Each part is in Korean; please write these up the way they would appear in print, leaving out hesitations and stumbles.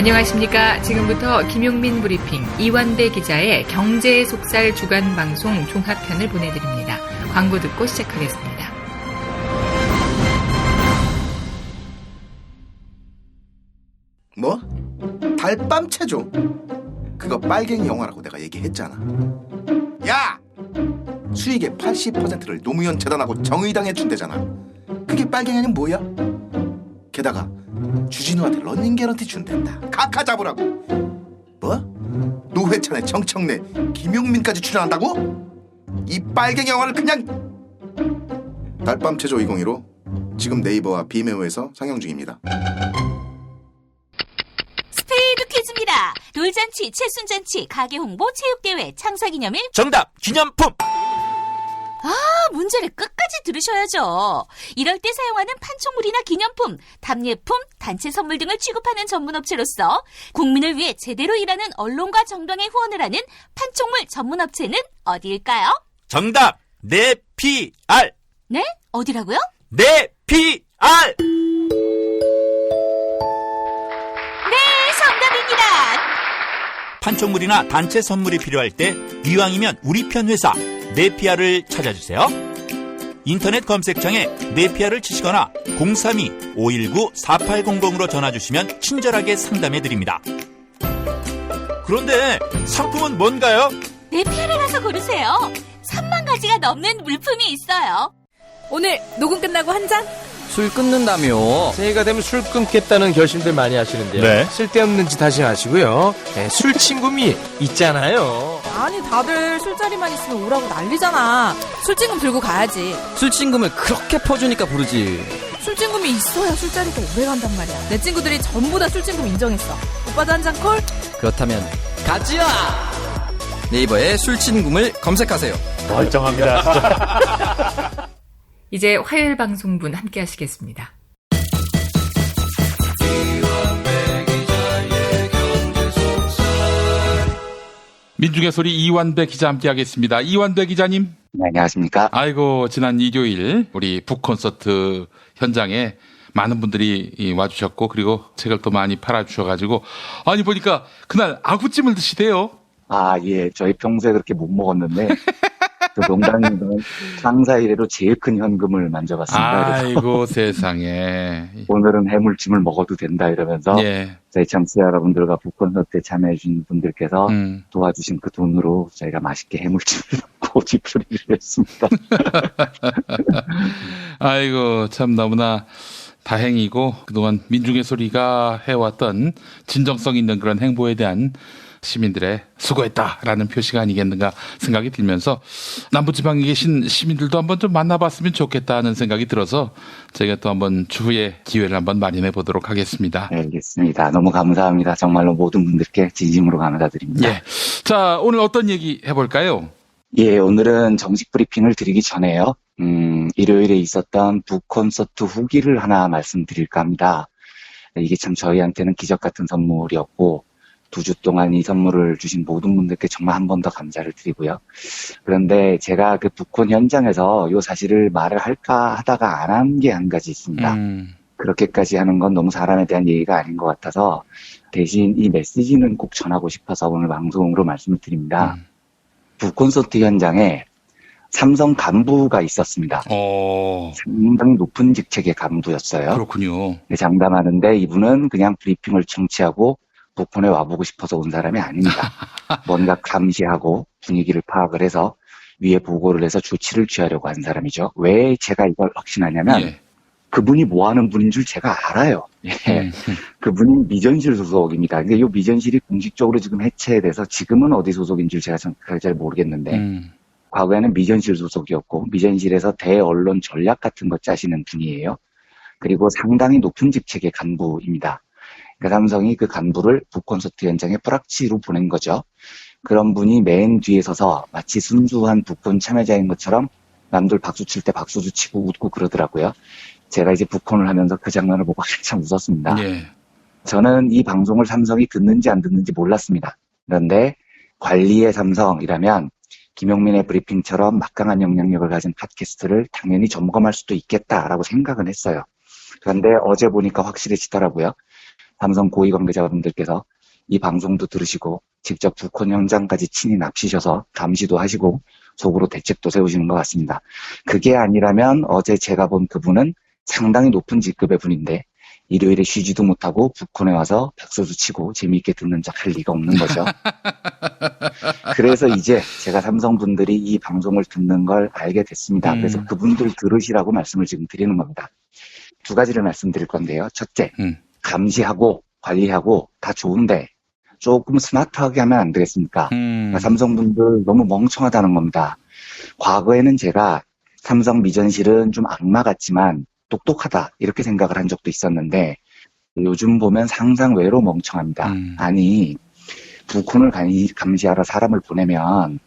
안녕하십니까. 지금부터 김용민 브리핑 이완배 기자의 경제의 속살 주간 방송 종합편을 보내드립니다. 광고 듣고 시작하겠습니다. 뭐? 달밤 체조? 그거 빨갱이 영화라고 내가 얘기했잖아. 야! 수익의 80%를 노무현 재단하고 정의당에 준대잖아. 그게 빨갱이 아니면 뭐야? 게다가 주진우한테 러닝 개런티 준댄다. 각하 잡으라고. 뭐? 노회찬에 정청래, 김용민까지 출연한다고? 이 빨갱이 영화를 그냥... 달밤 체조 2015 지금 네이버와 비메오에서 상영 중입니다. 스페이드 퀴즈입니다. 돌잔치, 칠순잔치, 가게홍보, 체육대회, 창사기념일. 정답! 기념품! 문제를 끝까지 들으셔야죠. 이럴 때 사용하는 판촉물이나 기념품, 답례품, 단체 선물 등을 취급하는 전문업체로서 국민을 위해 제대로 일하는 언론과 정당에 후원을 하는 판촉물 전문업체는 어디일까요? 정답! 네피알! 네? 어디라고요? 네피알! 네, 정답입니다. 판촉물이나 단체 선물이 필요할 때 이왕이면 우리 편 회사 네피알을 찾아주세요. 인터넷 검색창에 네피알을 치시거나 032-519-4800으로 전화주시면 친절하게 상담해드립니다. 그런데 상품은 뭔가요? 네피알에 가서 고르세요. 3만 가지가 넘는 물품이 있어요. 오늘 녹음 끝나고 한 잔? 술 끊는다며. 새해가 되면 술 끊겠다는 결심들 많이 하시는데요. 네. 쓸데없는 짓 하지 마시고요. 네, 술 친구미 있잖아요. 아니 다들 술자리만 있으면 오라고 난리잖아. 술친금 들고 가야지. 술친금을 그렇게 퍼주니까 부르지. 술친금이 있어야 술자리가 오래 간단 말이야. 내 친구들이 전부 다 술친금 인정했어. 오빠도 한 잔 콜? 그렇다면 가지야. 네이버에 술친금을 검색하세요. 멀쩡합니다. 이제 화요일 방송분 함께 하시겠습니다. 민중의 소리 이완배 기자 함께하겠습니다. 이완배 기자님. 네, 안녕하십니까. 아이고, 지난 일요일 우리 북콘서트 현장에 많은 분들이 와주셨고 그리고 책을 또 많이 팔아주셔가지고 아니 보니까 그날 아구찜을 드시대요. 아, 예. 저희 평소에 그렇게 못 먹었는데 그 농담이면 상사 이래로 제일 큰 현금을 만져봤습니다. 아이고 세상에. 오늘은 해물찜을 먹어도 된다 이러면서 예. 저희 청취자 여러분들과 북콘서트에 참여해주신 분들께서 도와주신 그 돈으로 저희가 맛있게 해물찜을 먹고 집수리를 했습니다. 아이고 참 너무나 다행이고 그동안 민중의 소리가 해왔던 진정성 있는 그런 행보에 대한 시민들의 수고했다라는 표시가 아니겠는가 생각이 들면서 남부지방에 계신 시민들도 한번 좀 만나봤으면 좋겠다는 생각이 들어서 저희가 또 한번 추후에 기회를 한번 마련해 보도록 하겠습니다. 네, 알겠습니다. 너무 감사합니다. 정말로 모든 분들께 진심으로 감사드립니다. 예. 자, 오늘 어떤 얘기 해볼까요? 예, 오늘은 정식 브리핑을 드리기 전에요. 일요일에 있었던 북콘서트 후기를 하나 말씀드릴까 합니다. 이게 참 저희한테는 기적 같은 선물이었고 2주 동안 이 선물을 주신 모든 분들께 정말 한 번 더 감사를 드리고요. 그런데 제가 그 북콘 현장에서 이 사실을 말을 할까 하다가 안 한 게 한 가지 있습니다. 그렇게까지 하는 건 너무 사람에 대한 예의가 아닌 것 같아서 대신 이 메시지는 꼭 전하고 싶어서 오늘 방송으로 말씀을 드립니다. 북콘서트 현장에 삼성 간부가 있었습니다. 상당히 높은 직책의 간부였어요. 그렇군요. 장담하는데 이분은 그냥 브리핑을 청취하고 북콘에 와보고 싶어서 온 사람이 아닙니다. 뭔가 감시하고 분위기를 파악을 해서 위에 보고를 해서 조치를 취하려고 한 사람이죠. 왜 제가 이걸 확신하냐면 그분이 뭐 하는 분인 줄 제가 알아요. 그분이 미전실 소속입니다. 근데 이 미전실이 공식적으로 지금 해체돼서 지금은 어디 소속인 줄 제가 잘 모르겠는데 과거에는 미전실 소속이었고 미전실에서 대언론 전략 같은 거 짜시는 분이에요. 그리고 상당히 높은 직책의 간부입니다. 그러니까 삼성이 그 간부를 북콘서트 현장에 뿌락치로 보낸 거죠. 그런 분이 맨 뒤에 서서 마치 순수한 북콘 참여자인 것처럼 남들 박수 칠 때 박수도 치고 웃고 그러더라고요. 제가 이제 북콘을 하면서 그 장면을 보고 한참 웃었습니다. 저는 이 방송을 삼성이 듣는지 안 듣는지 몰랐습니다. 그런데 관리의 삼성이라면 김용민의 브리핑처럼 막강한 영향력을 가진 팟캐스트를 당연히 점검할 수도 있겠다라고 생각은 했어요. 그런데 어제 보니까 확실해지더라고요. 삼성 고위 관계자분들께서 이 방송도 들으시고 직접 북콘 현장까지 친히 납치셔서 감시도 하시고 속으로 대책도 세우시는 것 같습니다. 그게 아니라면 어제 제가 본 그분은 상당히 높은 직급의 분인데 일요일에 쉬지도 못하고 북콘에 와서 박수도 치고 재미있게 듣는 척 할 리가 없는 거죠. 그래서 이제 제가 삼성분들이 이 방송을 듣는 걸 알게 됐습니다. 그래서 그분들 들으시라고 말씀을 지금 드리는 겁니다. 두 가지를 말씀드릴 건데요. 첫째, 감시하고 관리하고 다 좋은데 조금 스마트하게 하면 안 되겠습니까? 그러니까 삼성분들 너무 멍청하다는 겁니다. 과거에는 제가 삼성 미전실은 좀 악마 같지만 똑똑하다 이렇게 생각을 한 적도 있었는데 요즘 보면 상상외로 멍청합니다. 아니 북콘을 감시하러 사람을 보내면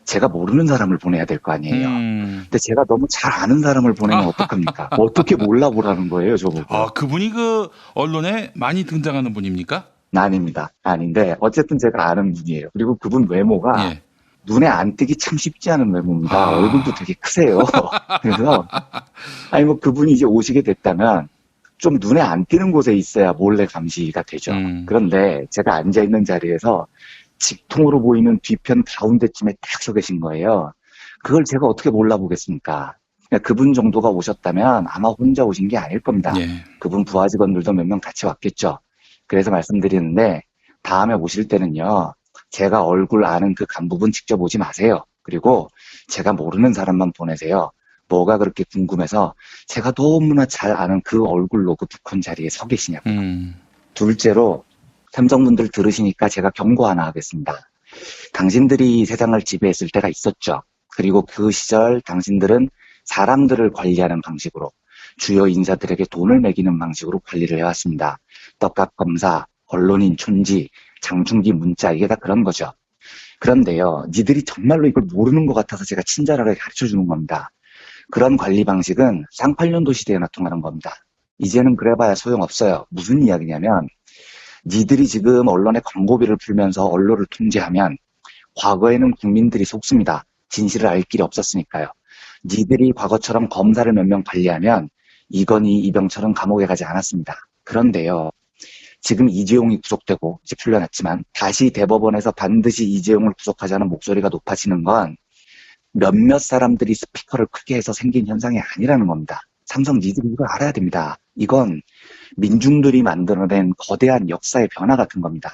제가 모르는 사람을 보내야 될 거 아니에요. 근데 제가 너무 잘 아는 사람을 보내면 어떡합니까? 어떻게 몰라보라는 거예요, 저보고. 아, 그분이 그 언론에 많이 등장하는 분입니까? 아닙니다. 아닌데 어쨌든 제가 아는 분이에요. 그리고 그분 외모가 예. 눈에 안 띄기 참 쉽지 않은 외모입니다. 얼굴도 되게 크세요. 그래서 아니 뭐 그분이 이제 오시게 됐다면 좀 눈에 안 띄는 곳에 있어야 몰래 감시가 되죠. 그런데 제가 앉아있는 자리에서 직통으로 보이는 뒤편 가운데쯤에 딱 서 계신 거예요. 그걸 제가 어떻게 몰라보겠습니까? 그러니까 그분 정도가 오셨다면 아마 혼자 오신 게 아닐 겁니다. 예. 그분 부하 직원들도 몇 명 같이 왔겠죠. 그래서 말씀드리는데 다음에 오실 때는요. 제가 얼굴 아는 그 간부분 직접 오지 마세요. 그리고 제가 모르는 사람만 보내세요. 뭐가 그렇게 궁금해서 제가 너무나 잘 아는 그 얼굴로 그 북콘 자리에 서 계시냐고요. 둘째로 삼성분들 들으시니까 제가 경고 하나 하겠습니다. 당신들이 세상을 지배했을 때가 있었죠. 그리고 그 시절 당신들은 사람들을 관리하는 방식으로 주요 인사들에게 돈을 매기는 방식으로 관리를 해왔습니다. 떡값 검사, 언론인 촌지, 장충기 문자 이게 다 그런 거죠. 그런데요. 니들이 정말로 이걸 모르는 것 같아서 제가 친절하게 가르쳐주는 겁니다. 그런 관리 방식은 쌍팔년도 시대에나 통하는 겁니다. 이제는 그래봐야 소용없어요. 무슨 이야기냐면 니들이 지금 언론에 광고비를 풀면서 언론을 통제하면 과거에는 국민들이 속습니다. 진실을 알 길이 없었으니까요. 니들이 과거처럼 검사를 몇 명 관리하면 이건희, 이병철은 감옥에 가지 않았습니다. 그런데요. 지금 이재용이 구속되고 이제 풀려났지만 다시 대법원에서 반드시 이재용을 구속하자는 목소리가 높아지는 건 몇몇 사람들이 스피커를 크게 해서 생긴 현상이 아니라는 겁니다. 삼성 니들이 이걸 알아야 됩니다. 이건 민중들이 만들어낸 거대한 역사의 변화 같은 겁니다.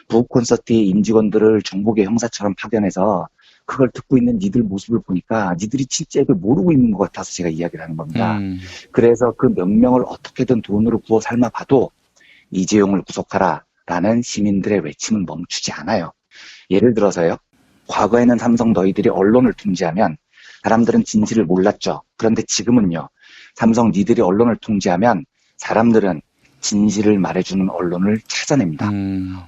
부콘서트의 임직원들을 정복의 형사처럼 파견해서 그걸 듣고 있는 니들 모습을 보니까 니들이 진짜 이걸 모르고 있는 것 같아서 제가 이야기를 하는 겁니다. 그래서 그 몇 명을 어떻게든 돈으로 구워 삶아봐도 이재용을 구속하라라는 시민들의 외침은 멈추지 않아요. 예를 들어서요. 과거에는 삼성 너희들이 언론을 통제하면 사람들은 진실을 몰랐죠. 그런데 지금은요. 삼성 니들이 언론을 통제하면 사람들은 진실을 말해주는 언론을 찾아냅니다.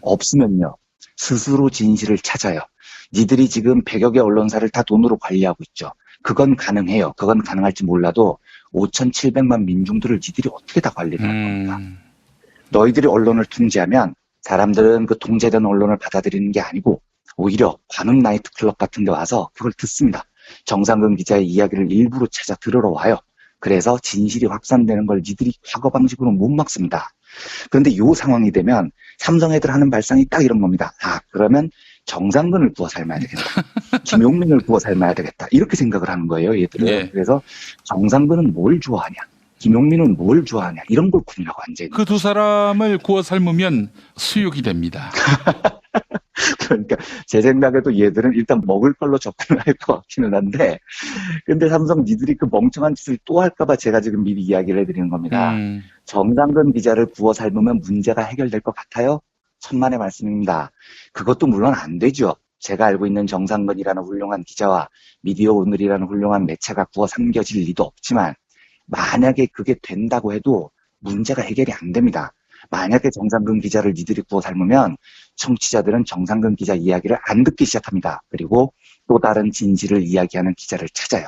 없으면요. 스스로 진실을 찾아요. 니들이 지금 100여 개 언론사를 다 돈으로 관리하고 있죠. 그건 가능해요. 그건 가능할지 몰라도 5,700만 민중들을 니들이 어떻게 다 관리를 하는 겁니까? 너희들이 언론을 통제하면 사람들은 그 통제된 언론을 받아들이는 게 아니고 오히려 관음 나이트클럽 같은 데 와서 그걸 듣습니다. 정상근 기자의 이야기를 일부러 찾아 들으러 와요. 그래서 진실이 확산되는 걸 니들이 과거 방식으로 못 막습니다. 그런데 이 상황이 되면 삼성 애들 하는 발상이 딱 이런 겁니다. 아, 그러면 정상근을 구워 삶아야 되겠다. 김용민을 구워 삶아야 되겠다. 이렇게 생각을 하는 거예요, 얘들은. 네. 그래서 정상근은 뭘 좋아하냐? 김용민은 뭘 좋아하냐? 이런 걸 구분하고 앉아있는 그 두 사람을 구워 삶으면 수육이 됩니다. 그러니까 제 생각에도 얘들은 일단 먹을 걸로 접근을 할 것 같기는 한데 근데 삼성 니들이 그 멍청한 짓을 또 할까봐 제가 지금 미리 이야기를 해드리는 겁니다. 정상근 기자를 구워 삶으면 문제가 해결될 것 같아요? 천만의 말씀입니다. 그것도 물론 안 되죠. 제가 알고 있는 정상근이라는 훌륭한 기자와 미디어 오늘이라는 훌륭한 매체가 구워 삼겨질 리도 없지만 만약에 그게 된다고 해도 문제가 해결이 안 됩니다. 만약에 정상근 기자를 니들이 구워 삶으면 청취자들은 정상근 기자 이야기를 안 듣기 시작합니다. 그리고 또 다른 진실을 이야기하는 기자를 찾아요.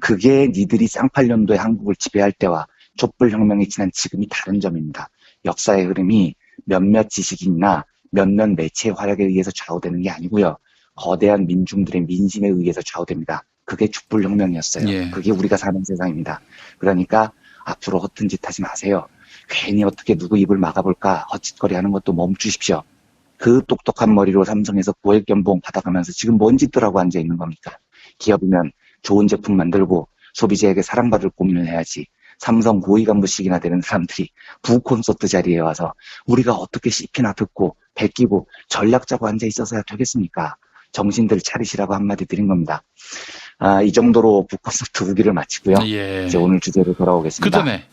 그게 니들이 쌍팔년도에 한국을 지배할 때와 촛불혁명이 지난 지금이 다른 점입니다. 역사의 흐름이 몇몇 지식인이나 몇몇 매체의 활약에 의해서 좌우되는 게 아니고요. 거대한 민중들의 민심에 의해서 좌우됩니다. 그게 촛불혁명이었어요. 예. 그게 우리가 사는 세상입니다. 그러니까 앞으로 허튼 짓 하지 마세요. 괜히 어떻게 누구 입을 막아볼까 헛짓거리 하는 것도 멈추십시오. 그 똑똑한 머리로 삼성에서 고액 연봉 받아가면서 지금 뭔 짓들하고 앉아있는 겁니까? 기업이면 좋은 제품 만들고 소비자에게 사랑받을 고민을 해야지. 삼성 고위 간부식이나 되는 사람들이 부콘서트 자리에 와서 우리가 어떻게 CP나 듣고 베끼고 전략 짜고 앉아있어서야 되겠습니까? 정신들 차리시라고 한마디 드린 겁니다. 이 정도로 부콘서트 후기를 마치고요. 예. 이제 오늘 주제로 돌아오겠습니다. 그 전에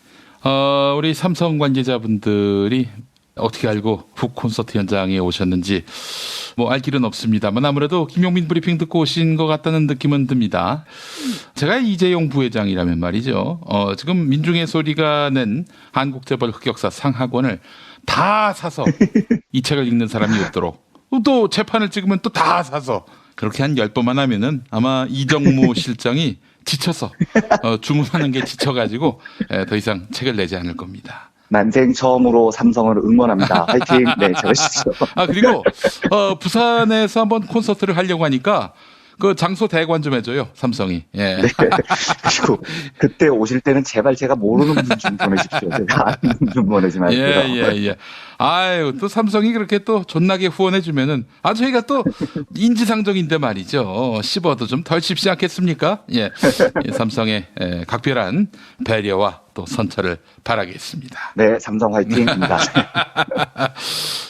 우리 삼성 관계자분들이 어떻게 알고 북콘서트 현장에 오셨는지 뭐 알 길은 없습니다만 아무래도 김용민 브리핑 듣고 오신 것 같다는 느낌은 듭니다. 제가 이재용 부회장이라면 말이죠. 지금 민중의 소리가 낸 한국재벌 흑역사 상하권을 다 사서 이 책을 읽는 사람이 없도록 또 재판을 찍으면 또 다 사서 그렇게 한 10번만 하면은 아마 이정무 실장이 지쳐서 주문하는 게 지쳐가지고 더 이상 책을 내지 않을 겁니다. 난생 처음으로 삼성을 응원합니다. 화이팅! 네, 잘하십시오. 그리고 부산에서 한번 콘서트를 하려고 하니까 그 장소 대관 좀 해줘요, 삼성이. 예. 네. 그리고 그때 오실 때는 제발 제가 모르는 분 좀 보내십시오. 제가 아는 분 좀 보내지 말고요. 예. 아유, 또 삼성이 그렇게 또 존나게 후원해주면은, 저희가 또 인지상정인데 말이죠. 씹어도 좀 덜 씹지 않겠습니까? 예. 삼성의 각별한 배려와 또 선처를 바라겠습니다. 네, 삼성 화이팅입니다.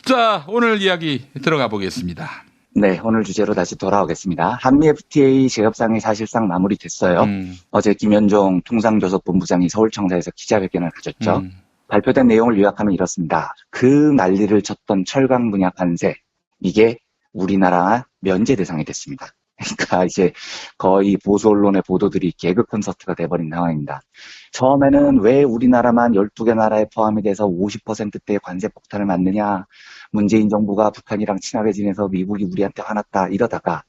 자, 오늘 이야기 들어가 보겠습니다. 네, 오늘 주제로 다시 돌아오겠습니다. 한미 FTA 재협상이 사실상 마무리됐어요. 어제 김현종 통상교섭본부장이 서울청사에서 기자회견을 가졌죠. 발표된 내용을 요약하면 이렇습니다. 그 난리를 쳤던 철강 분야 관세, 이게 우리나라 면제 대상이 됐습니다. 그러니까 이제 거의 보수 언론의 보도들이 개그 콘서트가 돼버린 상황입니다. 처음에는 왜 우리나라만 12개 나라에 포함이 돼서 50%대의 관세 폭탄을 맞느냐, 문재인 정부가 북한이랑 친하게 지내서 미국이 우리한테 화났다 이러다가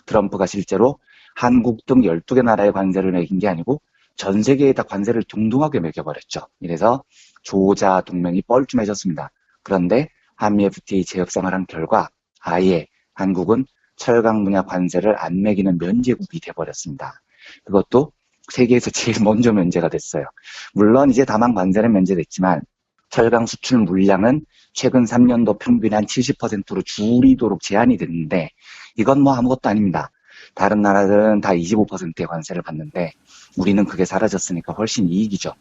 트럼프가 실제로 한국 등 12개 나라에 관세를 매긴 게 아니고 전 세계에다 관세를 동등하게 매겨버렸죠. 이래서 조자 동맹이 뻘쭘해졌습니다. 그런데 한미 FTA 재협상을 한 결과 아예 한국은 철강 분야 관세를 안 매기는 면제국이 돼버렸습니다. 그것도 세계에서 제일 먼저 면제가 됐어요. 물론 이제 다만 관세는 면제됐지만 철강 수출 물량은 최근 3년도 평균 한 70%로 줄이도록 제한이 됐는데 이건 뭐 아무것도 아닙니다. 다른 나라들은 다 25%의 관세를 받는데 우리는 그게 사라졌으니까 훨씬 이익이죠.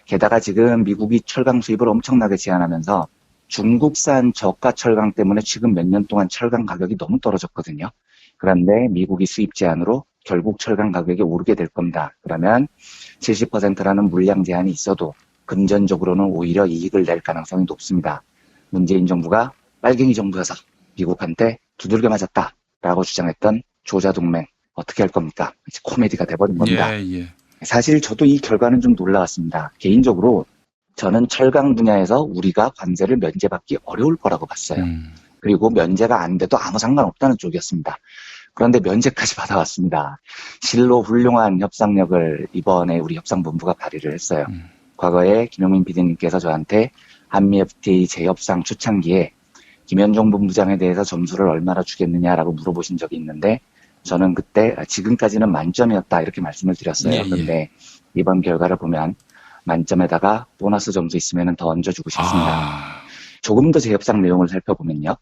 게다가 지금 미국이 철강 수입을 엄청나게 제한하면서 중국산 저가 철강 때문에 지금 몇 년 동안 철강 가격이 너무 떨어졌거든요. 그런데 미국이 수입 제한으로 결국 철강 가격이 오르게 될 겁니다. 그러면 70%라는 물량 제한이 있어도 금전적으로는 오히려 이익을 낼 가능성이 높습니다. 문재인 정부가 빨갱이 정부여서 미국한테 두들겨 맞았다라고 주장했던 조자동맹 어떻게 할 겁니까? 이제 코미디가 돼버린 겁니다. 예. 사실 저도 이 결과는 좀 놀라웠습니다. 개인적으로 저는 철강 분야에서 우리가 관세를 면제받기 어려울 거라고 봤어요. 그리고 면제가 안 돼도 아무 상관없다는 쪽이었습니다. 그런데 면제까지 받아왔습니다. 실로 훌륭한 협상력을 이번에 우리 협상본부가 발휘를 했어요. 과거에 김용민 PD님께서 저한테 한미 FTA 재협상 초창기에 김현종 본부장에 대해서 점수를 얼마나 주겠느냐라고 물어보신 적이 있는데 저는 그때 지금까지는 만점이었다 이렇게 말씀을 드렸어요. 그런데 이번 결과를 보면 만점에다가 보너스 점수 있으면 더 얹어주고 싶습니다. 조금 더 재협상 내용을 살펴보면요.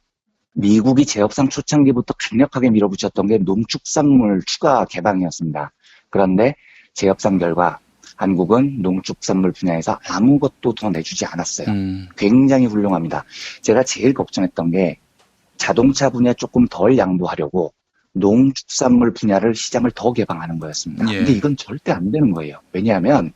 미국이 재협상 초창기부터 강력하게 밀어붙였던 게 농축산물 추가 개방이었습니다. 그런데 재협상 결과 한국은 농축산물 분야에서 아무것도 더 내주지 않았어요. 굉장히 훌륭합니다. 제가 제일 걱정했던 게 자동차 분야 조금 덜 양보하려고 농축산물 분야를 시장을 더 개방하는 거였습니다. 근데 이건 절대 안 되는 거예요. 왜냐하면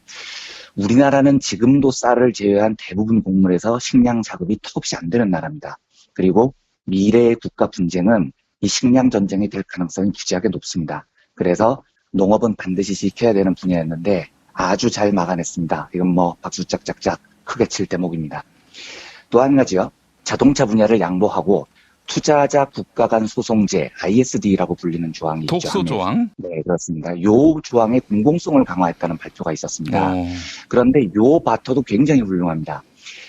우리나라는 지금도 쌀을 제외한 대부분 곡물에서 식량 자급이 턱없이 안 되는 나라입니다. 그리고 미래의 국가 분쟁은 이 식량 전쟁이 될 가능성이 무지하게 높습니다. 그래서 농업은 반드시 지켜야 되는 분야였는데 아주 잘 막아냈습니다. 이건 뭐 박수 짝짝짝 크게 칠 대목입니다. 또 한 가지요. 자동차 분야를 양보하고 투자자 국가 간 소송제 ISD라고 불리는 조항이 있죠. 독소 조항? 네, 그렇습니다. 요 조항의 공공성을 강화했다는 발표가 있었습니다. 그런데 요 바터도 굉장히 훌륭합니다.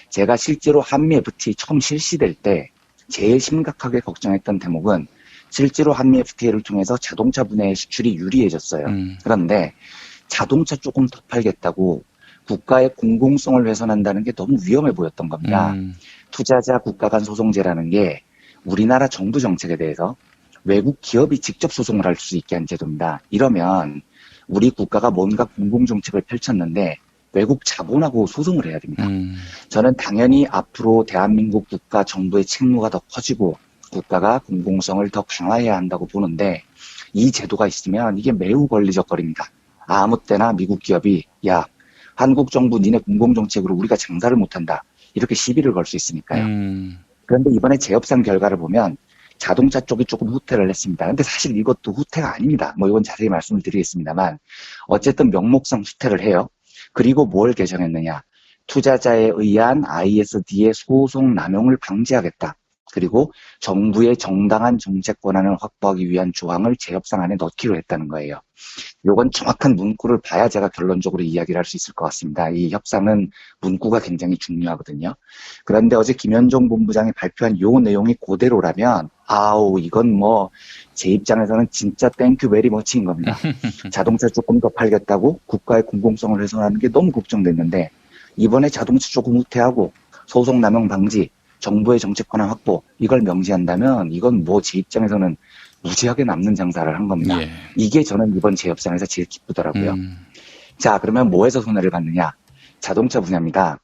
제가 실제로 한미 FTA 처음 실시될 때 제일 심각하게 걱정했던 대목은 실제로 한미 FTA를 통해서 자동차 분야의 수출이 유리해졌어요. 그런데 자동차 조금 더 팔겠다고 국가의 공공성을 훼손한다는 게 너무 위험해 보였던 겁니다. 투자자 국가 간 소송제라는 게 우리나라 정부 정책에 대해서 외국 기업이 직접 소송을 할 수 있게 한 제도입니다. 이러면 우리 국가가 뭔가 공공정책을 펼쳤는데 외국 자본하고 소송을 해야 됩니다. 저는 당연히 앞으로 대한민국 국가 정부의 책무가 더 커지고 국가가 공공성을 더 강화해야 한다고 보는데 이 제도가 있으면 이게 매우 권리적거립니다. 아무 때나 미국 기업이 야 한국 정부 니네 공공정책으로 우리가 장사를 못한다 이렇게 시비를 걸 수 있으니까요. 그런데 이번에 재협상 결과를 보면 자동차 쪽이 조금 후퇴를 했습니다. 근데 사실 이것도 후퇴가 아닙니다. 뭐 이건 자세히 말씀을 드리겠습니다만 어쨌든 명목상 후퇴를 해요. 그리고 뭘 개정했느냐. 투자자에 의한 ISD의 소송 남용을 방지하겠다. 그리고 정부의 정당한 정책 권한을 확보하기 위한 조항을 재협상 안에 넣기로 했다는 거예요. 요건 정확한 문구를 봐야 제가 결론적으로 이야기를 할 수 있을 것 같습니다. 이 협상은 문구가 굉장히 중요하거든요. 그런데 어제 김현종 본부장이 발표한 요 내용이 그대로라면 아우 이건 뭐 제 입장에서는 진짜 땡큐 베리 머치인 겁니다. 자동차 조금 더 팔겠다고 국가의 공공성을 훼손하는 게 너무 걱정됐는데 이번에 자동차 조금 후퇴하고 소송 남용 방지 정부의 정책 권한 확보 이걸 명시한다면 이건 뭐 제 입장에서는 무지하게 남는 장사를 한 겁니다. 예. 이게 저는 이번 재협상에서 제일 기쁘더라고요. 자 그러면 뭐에서 손해를 받느냐. 자동차 분야입니다.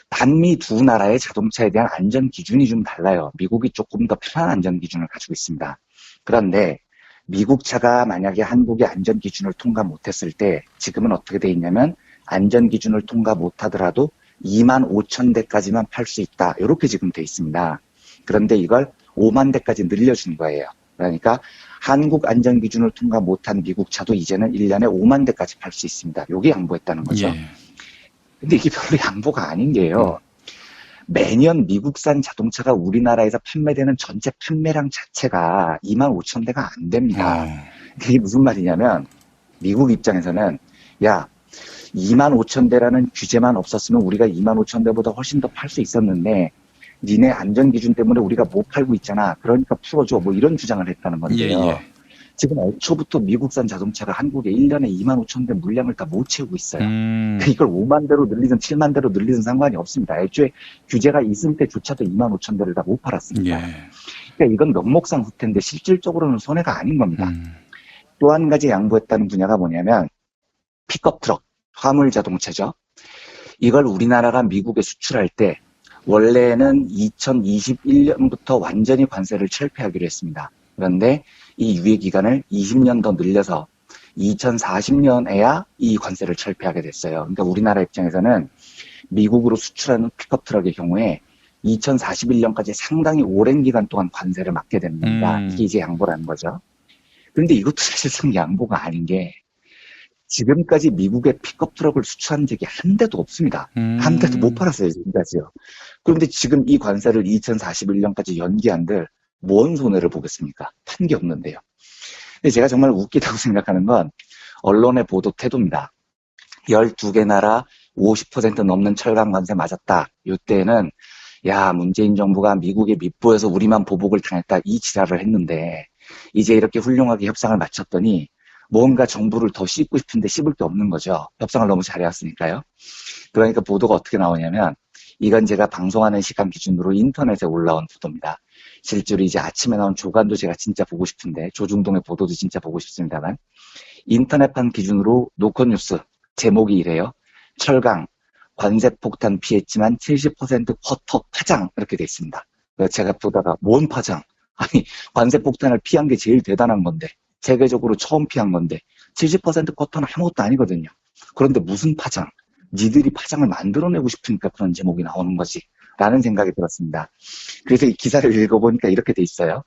반미 두 나라의 자동차에 대한 안전 기준이 좀 달라요. 미국이 조금 더 편한 안전 기준을 가지고 있습니다. 그런데 미국 차가 만약에 한국의 안전 기준을 통과 못했을 때 지금은 어떻게 돼 있냐면 안전 기준을 통과 못하더라도 25,000대까지만 팔 수 있다. 이렇게 지금 돼 있습니다. 그런데 이걸 5만 대까지 늘려준 거예요. 그러니까 한국 안전 기준을 통과 못한 미국 차도 이제는 1년에 5만 대까지 팔 수 있습니다. 요게 양보했다는 거죠. 예. 근데 이게 별로 양보가 아닌 게요. 매년 미국산 자동차가 우리나라에서 판매되는 전체 판매량 자체가 25,000대가 안 됩니다. 그게 무슨 말이냐면 미국 입장에서는 야 25,000대라는 규제만 없었으면 우리가 25,000대보다 훨씬 더 팔 수 있었는데 니네 안전기준 때문에 우리가 못 팔고 있잖아. 그러니까 풀어줘. 뭐 이런 주장을 했다는 건데요. 예, 예. 지금 애초부터 미국산 자동차가 한국에 1년에 25,000대 물량을 다 못 채우고 있어요. 이걸 5만 대로 늘리든 7만 대로 늘리든 상관이 없습니다. 애초에 규제가 있을 때조차도 25,000대를 다 못 팔았습니다. 예. 그러니까 이건 명목상 후퇴인데 실질적으로는 손해가 아닌 겁니다. 또 한 가지 양보했다는 분야가 뭐냐면 픽업 트럭, 화물 자동차죠. 이걸 우리나라가 미국에 수출할 때 원래는 2021년부터 완전히 관세를 철폐하기로 했습니다. 그런데 이 유예 기간을 20년 더 늘려서 2040년에야 이 관세를 철폐하게 됐어요. 그러니까 우리나라 입장에서는 미국으로 수출하는 픽업 트럭의 경우에 2041년까지 상당히 오랜 기간 동안 관세를 맡게 됩니다. 이게 이제 양보라는 거죠. 그런데 이것도 사실상 양보가 아닌 게 지금까지 미국에 픽업 트럭을 수출한 적이 한 대도 없습니다. 한 대도 못 팔았어요, 지금까지요. 그런데 지금 이 관세를 2041년까지 연기한들 뭔 손해를 보겠습니까? 판 게 없는데요. 근데 제가 정말 웃기다고 생각하는 건 언론의 보도 태도입니다. 12개 나라 50% 넘는 철강 관세 맞았다. 이때는 야 문재인 정부가 미국에 밑보여서 우리만 보복을 당했다. 이 지랄을 했는데 이제 이렇게 훌륭하게 협상을 마쳤더니 뭔가 정부를 더 씹고 싶은데 씹을 게 없는 거죠. 협상을 너무 잘해왔으니까요. 그러니까 보도가 어떻게 나오냐면 이건 제가 방송하는 시간 기준으로 인터넷에 올라온 보도입니다. 실제로 이제 아침에 나온 조간도 제가 진짜 보고 싶은데 조중동의 보도도 진짜 보고 싶습니다만 인터넷판 기준으로 노컷뉴스 제목이 이래요. 철강 관세 폭탄 피했지만 70% 쿼터 파장 이렇게 돼 있습니다. 그래서 제가 보다가 뭔 파장? 아니 관세 폭탄을 피한 게 제일 대단한 건데 세계적으로 처음 피한 건데 70% 쿼터는 아무것도 아니거든요. 그런데 무슨 파장? 니들이 파장을 만들어내고 싶으니까 그런 제목이 나오는 거지 라는 생각이 들었습니다. 그래서 이 기사를 읽어보니까 이렇게 돼 있어요.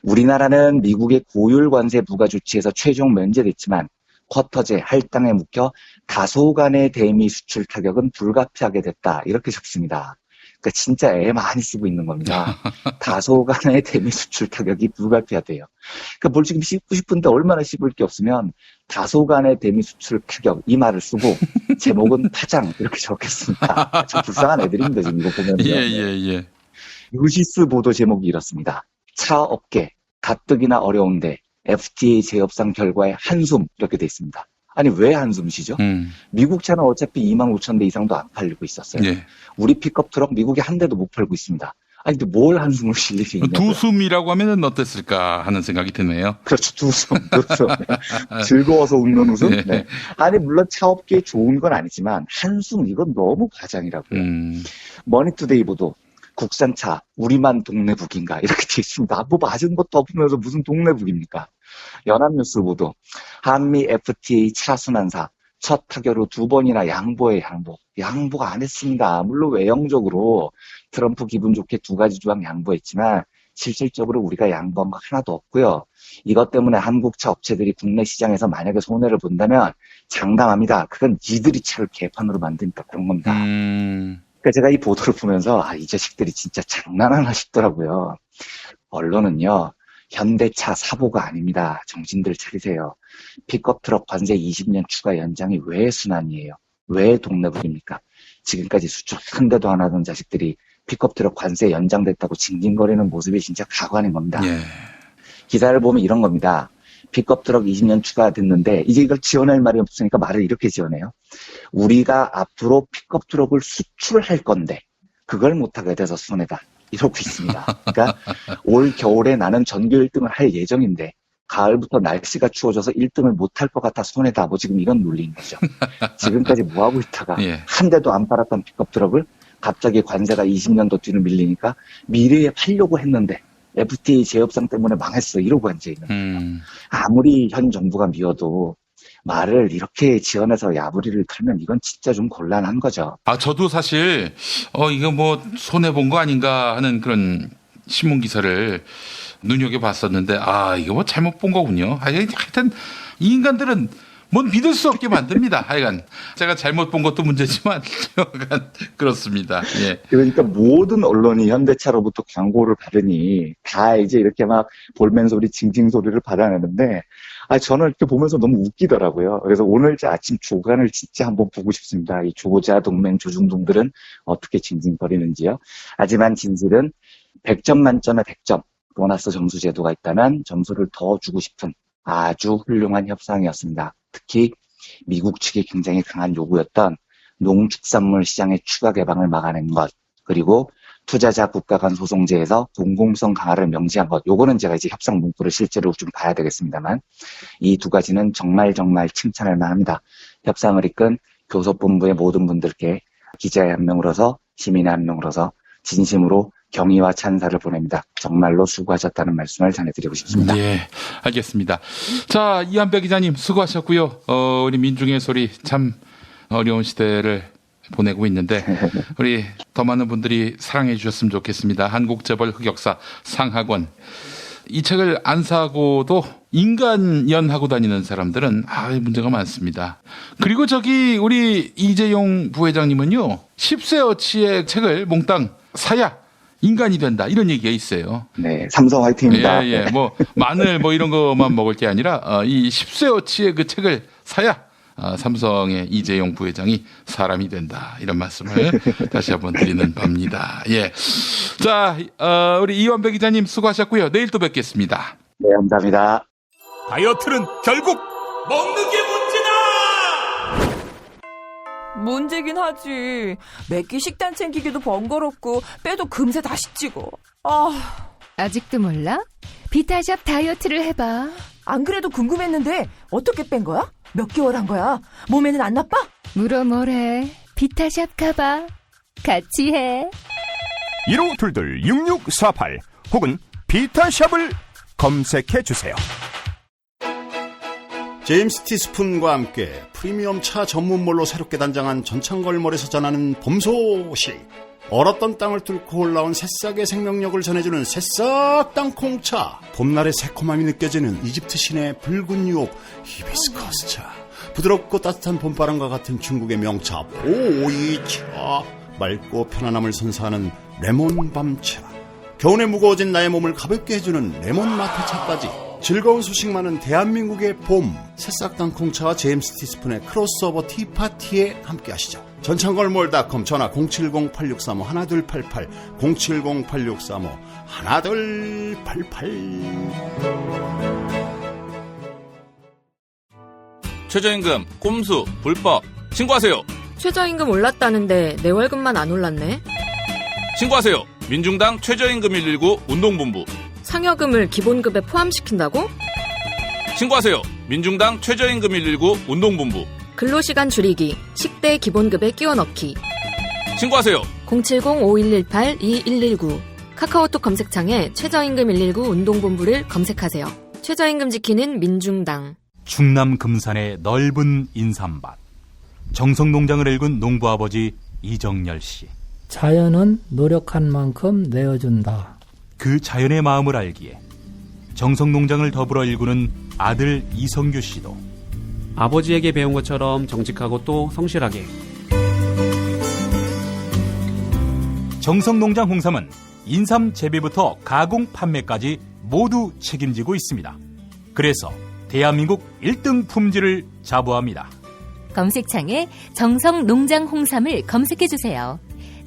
우리나라는 미국의 고율 관세 부과 조치에서 최종 면제됐지만 쿼터제 할당에 묵혀 다소간의 대미 수출 타격은 불가피하게 됐다. 이렇게 적습니다. 그러니까 진짜 애 많이 쓰고 있는 겁니다. 다소간의 대미 수출 타격이 불가피하대요. 그러니까 뭘 지금 씹고 싶은데 얼마나 씹을 게 없으면 다소간의 대미 수출 타격 이 말을 쓰고 제목은 파장 이렇게 적겠습니다. 참 불쌍한 애들입니다. 지금 이거 보면. 예. 유시스 보도 제목이 이렇습니다. 차 업계 가뜩이나 어려운데 FTA 재협상 결과에 한숨 이렇게 돼 있습니다. 아니 왜 한숨 쉬죠? 미국 차는 어차피 25,000대 이상도 안 팔리고 있었어요. 예. 우리 픽업 트럭 미국에 한 대도 못 팔고 있습니다. 아니 근데 뭘 한숨을 쉴 일이 있냐고요. 두숨이라고 하면은 어땠을까 하는 생각이 드네요. 그렇죠. 두숨. 그렇죠. 즐거워서 웃는 웃음. 네. 네. 아니 물론 차업계에 좋은 건 아니지만 한숨 이건 너무 과장이라고요. 머니투데이 보도 국산차 우리만 동네북인가 이렇게 돼 있습니다. 뭐 맞은 것도 없으면서 무슨 동네북입니까? 연합뉴스 보도 한미 FTA 차 순환사 첫 타결 후 2번이나 양보에 양보가 안 했습니다. 물론 외형적으로 트럼프 기분 좋게 2가지 조항 양보했지만 실질적으로 우리가 양보한 거 하나도 없고요. 이것 때문에 한국차 업체들이 국내 시장에서 만약에 손해를 본다면 장담합니다. 그건 니들이 차를 개판으로 만드니까 그런 겁니다. 그러니까 제가 이 보도를 보면서 이 자식들이 진짜 장난하나 싶더라고요. 언론은요. 현대차 사보가 아닙니다. 정신들 차리세요. 픽업 트럭 관세 20년 추가 연장이 왜 순환이에요? 왜 동네북입니까? 지금까지 수출 큰 데도 안 하던 자식들이 픽업 트럭 관세 연장됐다고 징징거리는 모습이 진짜 가관인 겁니다. 예. 기사를 보면 이런 겁니다. 픽업 트럭 20년 추가됐는데 이제 이걸 지원할 말이 없으니까 말을 이렇게 지어내요. 우리가 앞으로 픽업 트럭을 수출할 건데 그걸 못하게 돼서 손해다. 이러고 있습니다. 그러니까 올 겨울에 나는 전교 1등을 할 예정인데 가을부터 날씨가 추워져서 1등을 못할 것 같아 손해다. 뭐 지금 이런 논리인 거죠. 지금까지 뭐하고 있다가 예. 한 대도 안 팔았던 픽업 트럭을 갑자기 관세가 20년도 뒤로 밀리니까 미래에 팔려고 했는데 FTA 재협상 때문에 망했어. 이러고 앉아있는. 아무리 현 정부가 미워도 말을 이렇게 지어내서 야부리를 털면 이건 진짜 좀 곤란한 거죠. 저도 사실 이거 뭐 손해 본 거 아닌가 하는 그런 신문 기사를 눈여겨봤었는데 이거 뭐 잘못 본 거군요. 하여튼 이 인간들은 뭔 믿을 수 없게 만듭니다. 하여간 제가 잘못 본 것도 문제지만 약간 그렇습니다. 예. 그러니까 모든 언론이 현대차로부터 광고를 받으니 다 이제 이렇게 막 볼멘 소리, 징징 소리를 받아내는데 저는 이렇게 보면서 너무 웃기더라고요. 그래서 오늘 아침 조간을 진짜 한번 보고 싶습니다. 이 조자, 동맹, 조중동들은 어떻게 징징거리는지요. 하지만 진실은 100점 만점에 100점 보너스 점수 제도가 있다면 점수를 더 주고 싶은 아주 훌륭한 협상이었습니다. 특히 미국 측이 굉장히 강한 요구였던 농축산물 시장의 추가 개방을 막아낸 것, 그리고 투자자 국가 간 소송제에서 공공성 강화를 명시한 것, 요거는 제가 이제 협상 문구를 실제로 좀 봐야 되겠습니다만 이 2가지는 정말 칭찬할 만합니다. 협상을 이끈 교섭본부의 모든 분들께 기자의 한 명으로서 시민의 한 명으로서 진심으로 경의와 찬사를 보냅니다. 정말로 수고하셨다는 말씀을 전해드리고 싶습니다. 예, 알겠습니다. 자, 이한배 기자님 수고하셨고요. 우리 민중의 소리 참 어려운 시대를 보내고 있는데 우리 더 많은 분들이 사랑해 주셨으면 좋겠습니다. 한국재벌 흑역사 상학원. 이 책을 안 사고도 인간연하고 다니는 사람들은 문제가 많습니다. 그리고 우리 이재용 부회장님은요 10세 어치의 책을 몽땅 사야 인간이 된다 이런 얘기가 있어요. 네, 삼성 화이팅입니다. 예, 뭐 마늘 뭐 이런 것만 먹을 게 아니라 이 10세 어치의 그 책을 사야 삼성의 이재용 부회장이 사람이 된다 이런 말씀을 다시 한번 드리는 겁니다. 예, 자 우리 이완배 기자님 수고하셨고요. 내일 또 뵙겠습니다. 네, 감사합니다. 다이어트는 결국 먹는 게 문제다. 문제긴 하지. 매끼 식단 챙기기도 번거롭고 빼도 금세 다시 찌고. 아직도 몰라? 비타샵 다이어트를 해봐. 안 그래도 궁금했는데 어떻게 뺀 거야? 몇 개월 한 거야? 몸에는 안 나빠? 물어 뭐래. 비타샵 가봐. 같이 해. 1522-6648 혹은 비타샵을 검색해주세요. 제임스 티스푼과 함께 프리미엄 차 전문몰로 새롭게 단장한 전창걸몰에서 전하는 봄 소식. 얼었던 땅을 뚫고 올라온 새싹의 생명력을 전해주는 새싹 땅콩차. 봄날의 새콤함이 느껴지는 이집트 신의 붉은 유혹 히비스커스차. 부드럽고 따뜻한 봄바람과 같은 중국의 명차 보이차. 맑고 편안함을 선사하는 레몬밤차. 겨울에 무거워진 나의 몸을 가볍게 해주는 레몬 마트차까지 즐거운 소식 많은 대한민국의 봄. 새싹 땅콩차와 제임스 티스푼의 크로스오버 티파티에 함께하시죠. 전창걸몰닷컴 전화 070-8635-1288 070-8635-1288. 최저임금, 꼼수, 불법. 신고하세요. 최저임금 올랐다는데 내 월급만 안 올랐네. 신고하세요. 민중당 최저임금 119 운동본부. 상여금을 기본급에 포함시킨다고? 신고하세요. 민중당 최저임금 119 운동본부. 근로시간 줄이기, 식대 기본급에 끼워 넣기. 신고하세요. 070-5118-2119 카카오톡 검색창에 최저임금 119 운동본부를 검색하세요. 최저임금 지키는 민중당. 충남 금산의 넓은 인삼밭. 정성농장을 일군 농부아버지 이정열 씨. 자연은 노력한 만큼 내어준다. 그 자연의 마음을 알기에 정성농장을 더불어 일구는 아들 이성규 씨도 아버지에게 배운 것처럼 정직하고 또 성실하게. 정성농장 홍삼은 인삼 재배부터 가공 판매까지 모두 책임지고 있습니다. 그래서 대한민국 1등 품질을 자부합니다. 검색창에 정성농장 홍삼을 검색해주세요.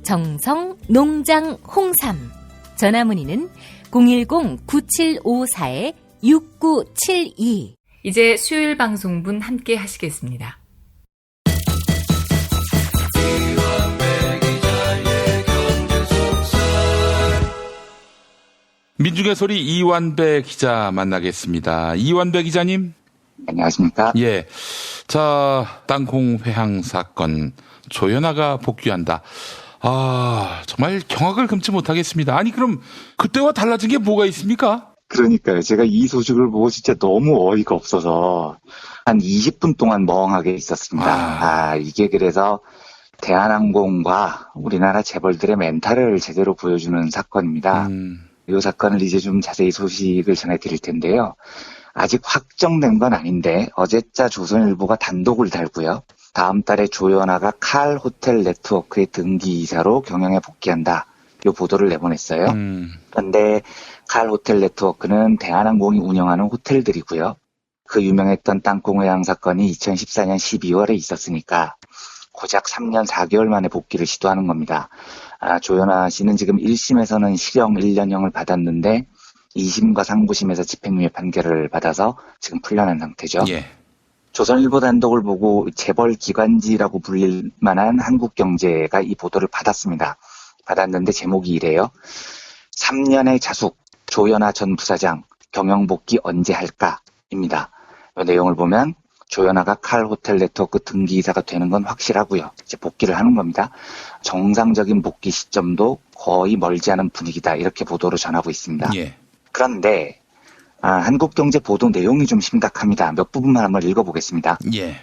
정성농장 홍삼. 전화문의는 010-9754-6972. 이제 수요일 방송분 함께 하시겠습니다. 민중의 소리 이완배 기자 만나겠습니다. 이완배 기자님. 안녕하십니까? 예. 자, 땅콩 회항 사건. 조연아가 복귀한다. 아, 정말 경악을 금치 못하겠습니다. 아니, 그럼 그때와 달라진 게 뭐가 있습니까? 그러니까요. 제가 이 소식을 보고 진짜 너무 어이가 없어서 한 20분 동안 멍하게 있었습니다. 이게 그래서 대한항공과 우리나라 재벌들의 멘탈을 제대로 보여주는 사건입니다. 이 사건을 이제 좀 자세히 소식을 전해드릴 텐데요. 아직 확정된 건 아닌데 어제자 조선일보가 단독을 달고요. 다음 달에 조연아가 칼 호텔 네트워크의 등기이사로 경영에 복귀한다. 이 보도를 내보냈어요. 그런데 칼 호텔 네트워크는 대한항공이 운영하는 호텔들이고요. 그 유명했던 땅콩 회항 사건이 2014년 12월에 있었으니까 고작 3년 4개월 만에 복귀를 시도하는 겁니다. 조연아 씨는 지금 1심에서는 실형 1년형을 받았는데 2심과 상부심에서 집행유예 판결을 받아서 지금 풀려난 상태죠. 예. 조선일보 단독을 보고 재벌 기관지라고 불릴 만한 한국경제가 이 보도를 받았습니다. 받았는데 제목이 이래요. 3년의 자숙, 조연아 전 부사장, 경영복귀 언제 할까?입니다. 이 내용을 보면 조연아가 칼 호텔 네트워크 등기이사가 되는 건 확실하고요. 이제 복귀를 하는 겁니다. 정상적인 복귀 시점도 거의 멀지 않은 분위기다. 이렇게 보도로 전하고 있습니다. 예. 그런데 한국경제 보도 내용이 좀 심각합니다. 몇 부분만 한번 읽어보겠습니다. 예.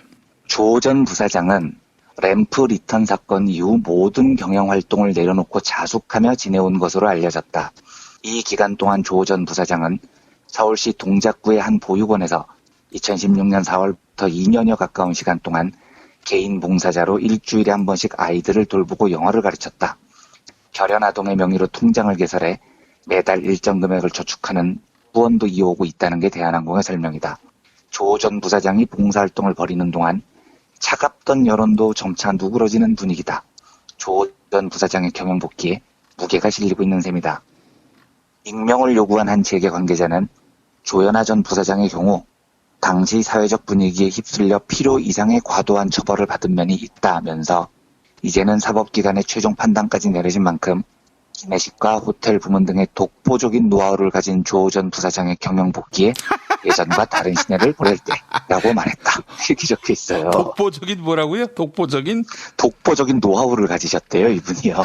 조 전 부사장은 램프 리턴 사건 이후 모든 경영 활동을 내려놓고 자숙하며 지내온 것으로 알려졌다. 이 기간 동안 조 전 부사장은 서울시 동작구의 한 보육원에서 2016년 4월부터 2년여 가까운 시간 동안 개인 봉사자로 일주일에 한 번씩 아이들을 돌보고 영어를 가르쳤다. 결연아동의 명의로 통장을 개설해 매달 일정 금액을 저축하는 후원도 이어오고 있다는 게 대한항공의 설명이다. 조 전 부사장이 봉사활동을 벌이는 동안 차갑던 여론도 점차 누그러지는 분위기다. 조 전 부사장의 경영 복귀에 무게가 실리고 있는 셈이다. 익명을 요구한 한 재계 관계자는 조연아 전 부사장의 경우 당시 사회적 분위기에 휩쓸려 필요 이상의 과도한 처벌을 받은 면이 있다면서 이제는 사법기관의 최종 판단까지 내려진 만큼 기내식과 호텔 부문 등의 독보적인 노하우를 가진 조 전 부사장의 경영 복귀에 예전과 다른 시내를 보낼 때라고 말했다. 이렇게 적혀 있어요. 독보적인 뭐라고요? 독보적인 노하우를 가지셨대요, 이분이요.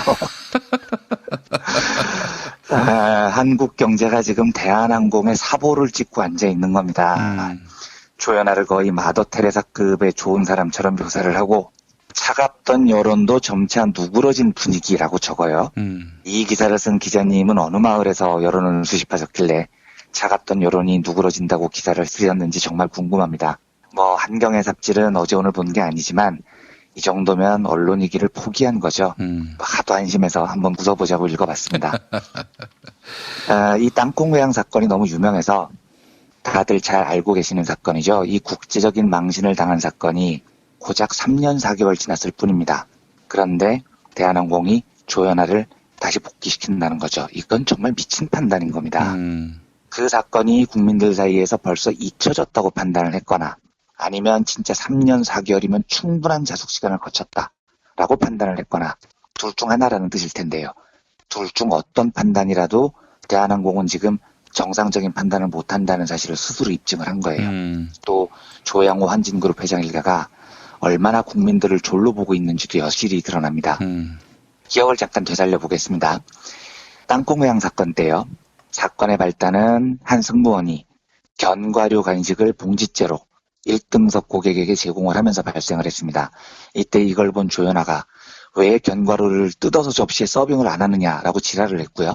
한국 경제가 지금 대한항공의 사보를 찍고 앉아 있는 겁니다. 조연아를 거의 마더 테레사급의 좋은 사람처럼 묘사를 하고 차갑던 여론도 점차 누그러진 분위기라고 적어요. 이 기사를 쓴 기자님은 어느 마을에서 여론을 수집하셨길래 차갑던 여론이 누그러진다고 기사를 쓰셨는지 정말 궁금합니다. 한경의 삽질은 어제 오늘 본 게 아니지만 이 정도면 언론이기를 포기한 거죠. 하도 안심해서 한번 웃어보자고 읽어봤습니다. 이 땅콩 회항 사건이 너무 유명해서 다들 잘 알고 계시는 사건이죠. 이 국제적인 망신을 당한 사건이 고작 3년 4개월 지났을 뿐입니다. 그런데 대한항공이 조연아를 다시 복귀시킨다는 거죠. 이건 정말 미친 판단인 겁니다. 그 사건이 국민들 사이에서 벌써 잊혀졌다고 판단을 했거나 아니면 진짜 3년 4개월이면 충분한 자숙 시간을 거쳤다라고 판단을 했거나 둘 중 하나라는 뜻일 텐데요. 둘 중 어떤 판단이라도 대한항공은 지금 정상적인 판단을 못한다는 사실을 스스로 입증을 한 거예요. 또 조양호 한진그룹 회장 일가가 얼마나 국민들을 졸로 보고 있는지도 여실히 드러납니다. 기억을 잠깐 되살려 보겠습니다. 땅콩회항 사건 때요. 사건의 발단은 한 승무원이 견과류 간식을 봉지째로 1등석 고객에게 제공을 하면서 발생을 했습니다. 이때 이걸 본 조연아가 왜 견과류를 뜯어서 접시에 서빙을 안 하느냐라고 지랄을 했고요.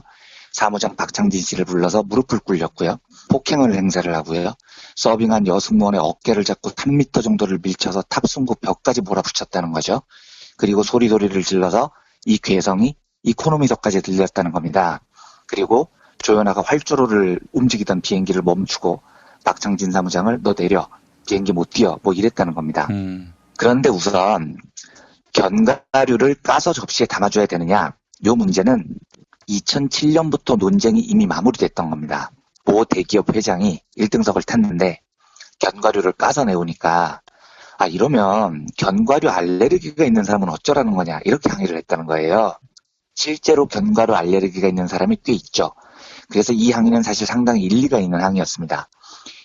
사무장 박창진 씨를 불러서 무릎을 꿇렸고요. 폭행을 행사를 하고요. 서빙한 여승무원의 어깨를 잡고 3m 정도를 밀쳐서 탑승구 벽까지 몰아붙였다는 거죠. 그리고 소리를 질러서 이 괴성이 이코노미석까지 들렸다는 겁니다. 그리고 조연아가 활주로를 움직이던 비행기를 멈추고 박창진 사무장을 너 내려 비행기 못 뛰어 뭐 이랬다는 겁니다. 그런데 우선 견과류를 까서 접시에 담아줘야 되느냐 요 문제는 2007년부터 논쟁이 이미 마무리됐던 겁니다. 모 대기업 회장이 1등석을 탔는데 견과류를 까서 내오니까 이러면 견과류 알레르기가 있는 사람은 어쩌라는 거냐 이렇게 항의를 했다는 거예요. 실제로 견과류 알레르기가 있는 사람이 꽤 있죠. 그래서 이 항의는 사실 상당히 일리가 있는 항의였습니다.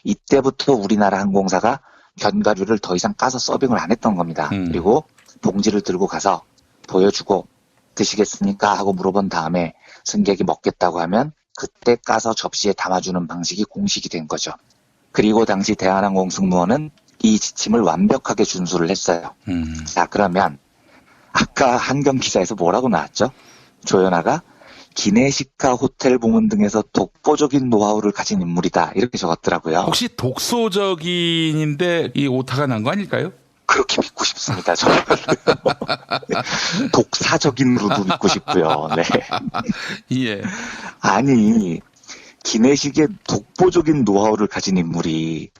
이때부터 우리나라 항공사가 견과류를 더 이상 까서 서빙을 안 했던 겁니다. 그리고 봉지를 들고 가서 보여주고 드시겠습니까? 하고 물어본 다음에 승객이 먹겠다고 하면 그때 까서 접시에 담아주는 방식이 공식이 된 거죠. 그리고 당시 대한항공 승무원은 이 지침을 완벽하게 준수를 했어요. 자, 그러면 아까 한경 기사에서 뭐라고 나왔죠? 조연아가 기내식가 호텔 부문 등에서 독보적인 노하우를 가진 인물이다 이렇게 적었더라고요. 혹시 독소적인인데 이 오타가 난 거 아닐까요? 그렇게 믿고 싶습니다. 저는 독사적인으로도 믿고 싶고요. 네. 예. 아니 기내식의 독보적인 노하우를 가진 인물이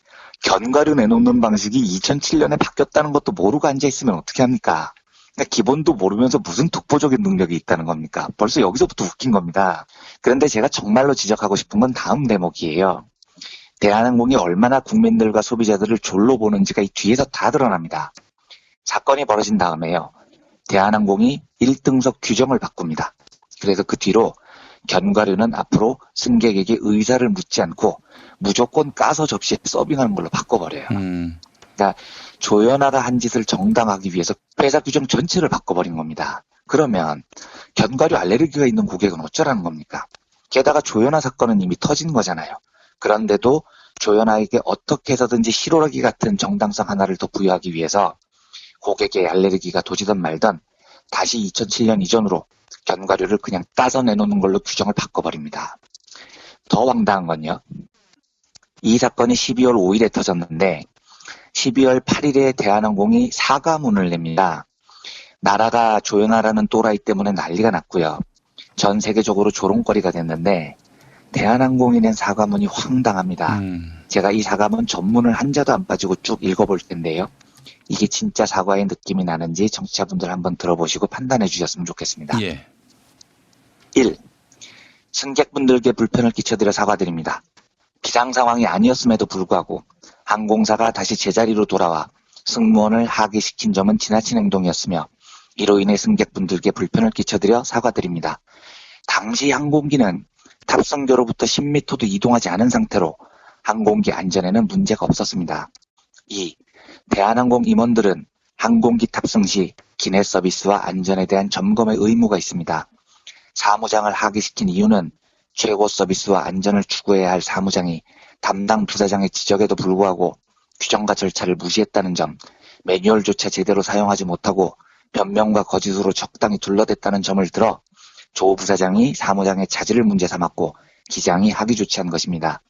견과류 내놓는 방식이 2007년에 바뀌었다는 것도 모르고 앉아있으면 어떻게 합니까? 그러니까 기본도 모르면서 무슨 독보적인 능력이 있다는 겁니까? 벌써 여기서부터 웃긴 겁니다. 그런데 제가 정말로 지적하고 싶은 건 다음 대목이에요. 대한항공이 얼마나 국민들과 소비자들을 졸로 보는지가 이 뒤에서 다 드러납니다. 사건이 벌어진 다음에요. 대한항공이 1등석 규정을 바꿉니다. 그래서 그 뒤로 견과류는 앞으로 승객에게 의사를 묻지 않고 무조건 까서 접시에 서빙하는 걸로 바꿔버려요. 그러니까 조연아가 한 짓을 정당하기 위해서 회사 규정 전체를 바꿔버린 겁니다. 그러면 견과류 알레르기가 있는 고객은 어쩌라는 겁니까? 게다가 조연아 사건은 이미 터진 거잖아요. 그런데도 조연아에게 어떻게 해서든지 실오라기 같은 정당성 하나를 더 부여하기 위해서 고객의 알레르기가 도지든 말든 다시 2007년 이전으로 견과류를 그냥 따서 내놓는 걸로 규정을 바꿔버립니다. 더 황당한 건요. 이 사건이 12월 5일에 터졌는데 12월 8일에 대한항공이 사과문을 냅니다. 나라가 조연아라는 또라이 때문에 난리가 났고요. 전 세계적으로 조롱거리가 됐는데 대한항공이 낸 사과문이 황당합니다. 제가 이 사과문 전문을 한자도 안 빠지고 쭉 읽어볼 텐데요. 이게 진짜 사과의 느낌이 나는지 청취자분들 한번 들어보시고 판단해 주셨으면 좋겠습니다. 예. 1. 승객분들께 불편을 끼쳐드려 사과드립니다. 비상 상황이 아니었음에도 불구하고 항공사가 다시 제자리로 돌아와 승무원을 하기시킨 점은 지나친 행동이었으며 이로 인해 승객분들께 불편을 끼쳐드려 사과드립니다. 당시 항공기는 탑승교로부터 10m도 이동하지 않은 상태로 항공기 안전에는 문제가 없었습니다. 2. 대한항공 임원들은 항공기 탑승 시 기내 서비스와 안전에 대한 점검의 의무가 있습니다. 사무장을 하기시킨 이유는 최고 서비스와 안전을 추구해야 할 사무장이 담당 부사장의 지적에도 불구하고 규정과 절차를 무시했다는 점, 매뉴얼조차 제대로 사용하지 못하고 변명과 거짓으로 적당히 둘러댔다는 점을 들어 조 부사장이 사무장의 자질을 문제 삼았고 기장이 하기 좋지 않은 것입니다.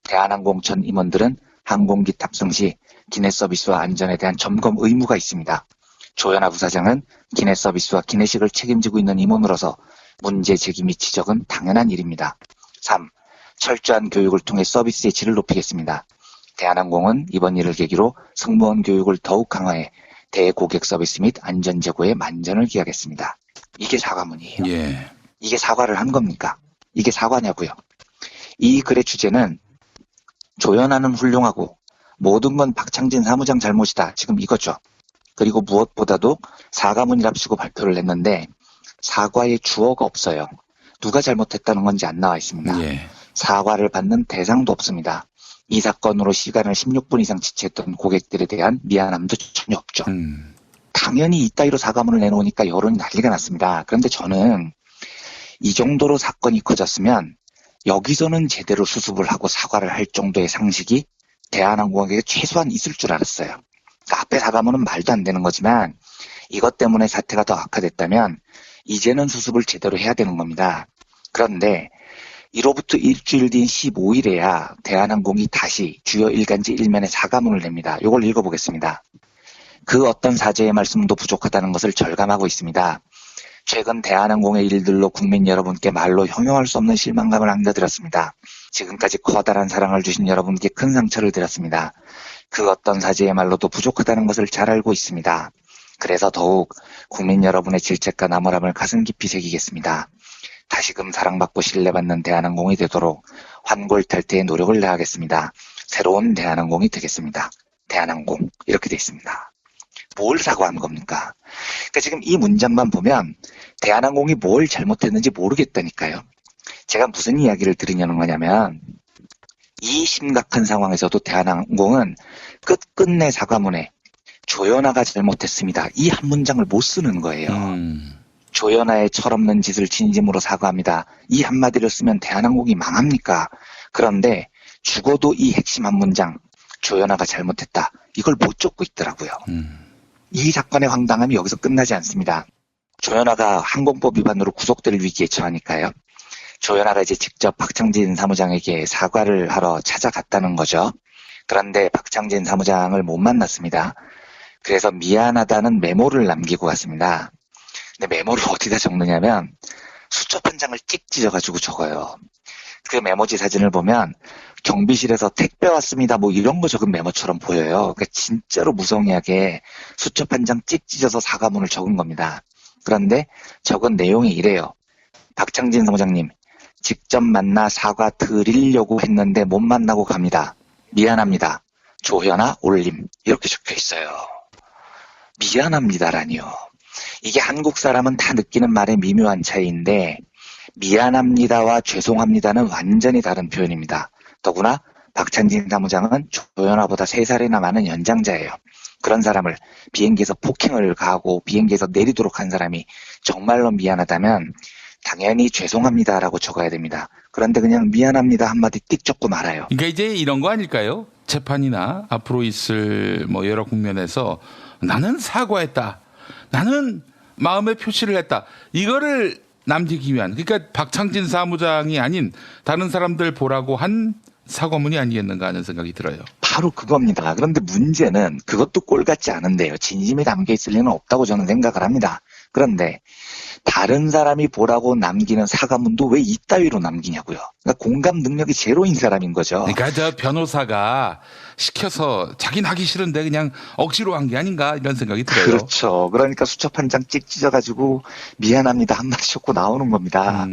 대한항공 전 임원들은 항공기 탑승 시 기내 서비스와 안전에 대한 점검 의무가 있습니다. 조연아 부사장은 기내 서비스와 기내식을 책임지고 있는 임원으로서 문제 제기 및 지적은 당연한 일입니다. 3. 철저한 교육을 통해 서비스의 질을 높이겠습니다. 대한항공은 이번 일을 계기로 승무원 교육을 더욱 강화해 대고객 서비스 및 안전 제고에 만전을 기하겠습니다. 이게 사과문이에요. 예. 이게 사과를 한 겁니까? 이게 사과냐고요. 이 글의 주제는 조연아는 훌륭하고 모든 건 박창진 사무장 잘못이다. 지금 이거죠. 그리고 무엇보다도 사과문이랍시고 발표를 했는데 사과의 주어가 없어요. 누가 잘못했다는 건지 안 나와 있습니다. 예. 사과를 받는 대상도 없습니다. 이 사건으로 시간을 16분 이상 지체했던 고객들에 대한 미안함도 전혀 없죠. 당연히 이따위로 사과문을 내놓으니까 여론이 난리가 났습니다. 그런데 저는 이 정도로 사건이 커졌으면 여기서는 제대로 수습을 하고 사과를 할 정도의 상식이 대한항공에게 최소한 있을 줄 알았어요. 그러니까 앞에 사과문은 말도 안 되는 거지만 이것 때문에 사태가 더 악화됐다면 이제는 수습을 제대로 해야 되는 겁니다. 그런데 이로부터 일주일 뒤인 15일에야 대한항공이 다시 주요 일간지 1면에 사과문을 냅니다. 이걸 읽어보겠습니다. 그 어떤 사죄의 말씀도 부족하다는 것을 절감하고 있습니다. 최근 대한항공의 일들로 국민 여러분께 말로 형용할 수 없는 실망감을 안겨드렸습니다. 지금까지 커다란 사랑을 주신 여러분께 큰 상처를 드렸습니다. 그 어떤 사죄의 말로도 부족하다는 것을 잘 알고 있습니다. 그래서 더욱 국민 여러분의 질책과 나무람을 가슴 깊이 새기겠습니다. 다시금 사랑받고 신뢰받는 대한항공이 되도록 환골탈태의 노력을 다하겠습니다. 새로운 대한항공이 되겠습니다. 대한항공 이렇게 돼 있습니다. 뭘 사과한 겁니까? 그러니까 지금 이 문장만 보면 대한항공이 뭘 잘못했는지 모르겠다니까요. 제가 무슨 이야기를 드리냐는 거냐면 이 심각한 상황에서도 대한항공은 끝끝내 사과문에 조연아가 잘못했습니다. 이 한 문장을 못 쓰는 거예요. 조연아의 철없는 짓을 진심으로 사과합니다. 이 한마디를 쓰면 대한항공이 망합니까? 그런데 죽어도 이 핵심 한 문장 조연아가 잘못했다. 이걸 못 적고 있더라고요. 이 사건의 황당함이 여기서 끝나지 않습니다. 조연아가 항공법 위반으로 구속될 위기에 처하니까요. 조연아가 이제 직접 박창진 사무장에게 사과를 하러 찾아갔다는 거죠. 그런데 박창진 사무장을 못 만났습니다. 그래서 미안하다는 메모를 남기고 갔습니다. 근데 메모를 어디다 적느냐면 수첩 한 장을 찍 찢어가지고 적어요. 그 메모지 사진을 보면 경비실에서 택배 왔습니다 뭐 이런 거 적은 메모처럼 보여요. 그러니까 진짜로 무성의하게 수첩 한 장 찍 찢어서 사과문을 적은 겁니다. 그런데 적은 내용이 이래요. 박창진 사무장님, 직접 만나 사과 드리려고 했는데 못 만나고 갑니다. 미안합니다. 조연아 올림. 이렇게 적혀 있어요. 미안합니다라니요. 이게 한국 사람은 다 느끼는 말의 미묘한 차이인데 미안합니다와 죄송합니다는 완전히 다른 표현입니다. 더구나 박창진 사무장은 조연아보다 3살이나 많은 연장자예요. 그런 사람을 비행기에서 폭행을 가하고 비행기에서 내리도록 한 사람이 정말로 미안하다면 당연히 죄송합니다라고 적어야 됩니다. 그런데 그냥 미안합니다 한마디 띡 적고 말아요. 그러니까 이제 이런 거 아닐까요? 재판이나 앞으로 있을 뭐 여러 국면에서 나는 사과했다. 나는 마음의 표시를 했다. 이거를 남기기 위한, 그러니까 박창진 사무장이 아닌 다른 사람들 보라고 한 사과문이 아니겠는가 하는 생각이 들어요. 바로 그겁니다. 그런데 문제는 그것도 꼴 같지 않은데요. 진심이 담겨 있을 리는 없다고 저는 생각을 합니다. 그런데 다른 사람이 보라고 남기는 사과문도 왜 이따위로 남기냐고요. 그러니까 공감 능력이 제로인 사람인 거죠. 그러니까 저 변호사가 시켜서 자기는 하기 싫은데 그냥 억지로 한 게 아닌가 이런 생각이 들어요. 그렇죠. 그러니까 수첩 한 장 찍 찢어가지고 미안합니다 한마디 적고 나오는 겁니다.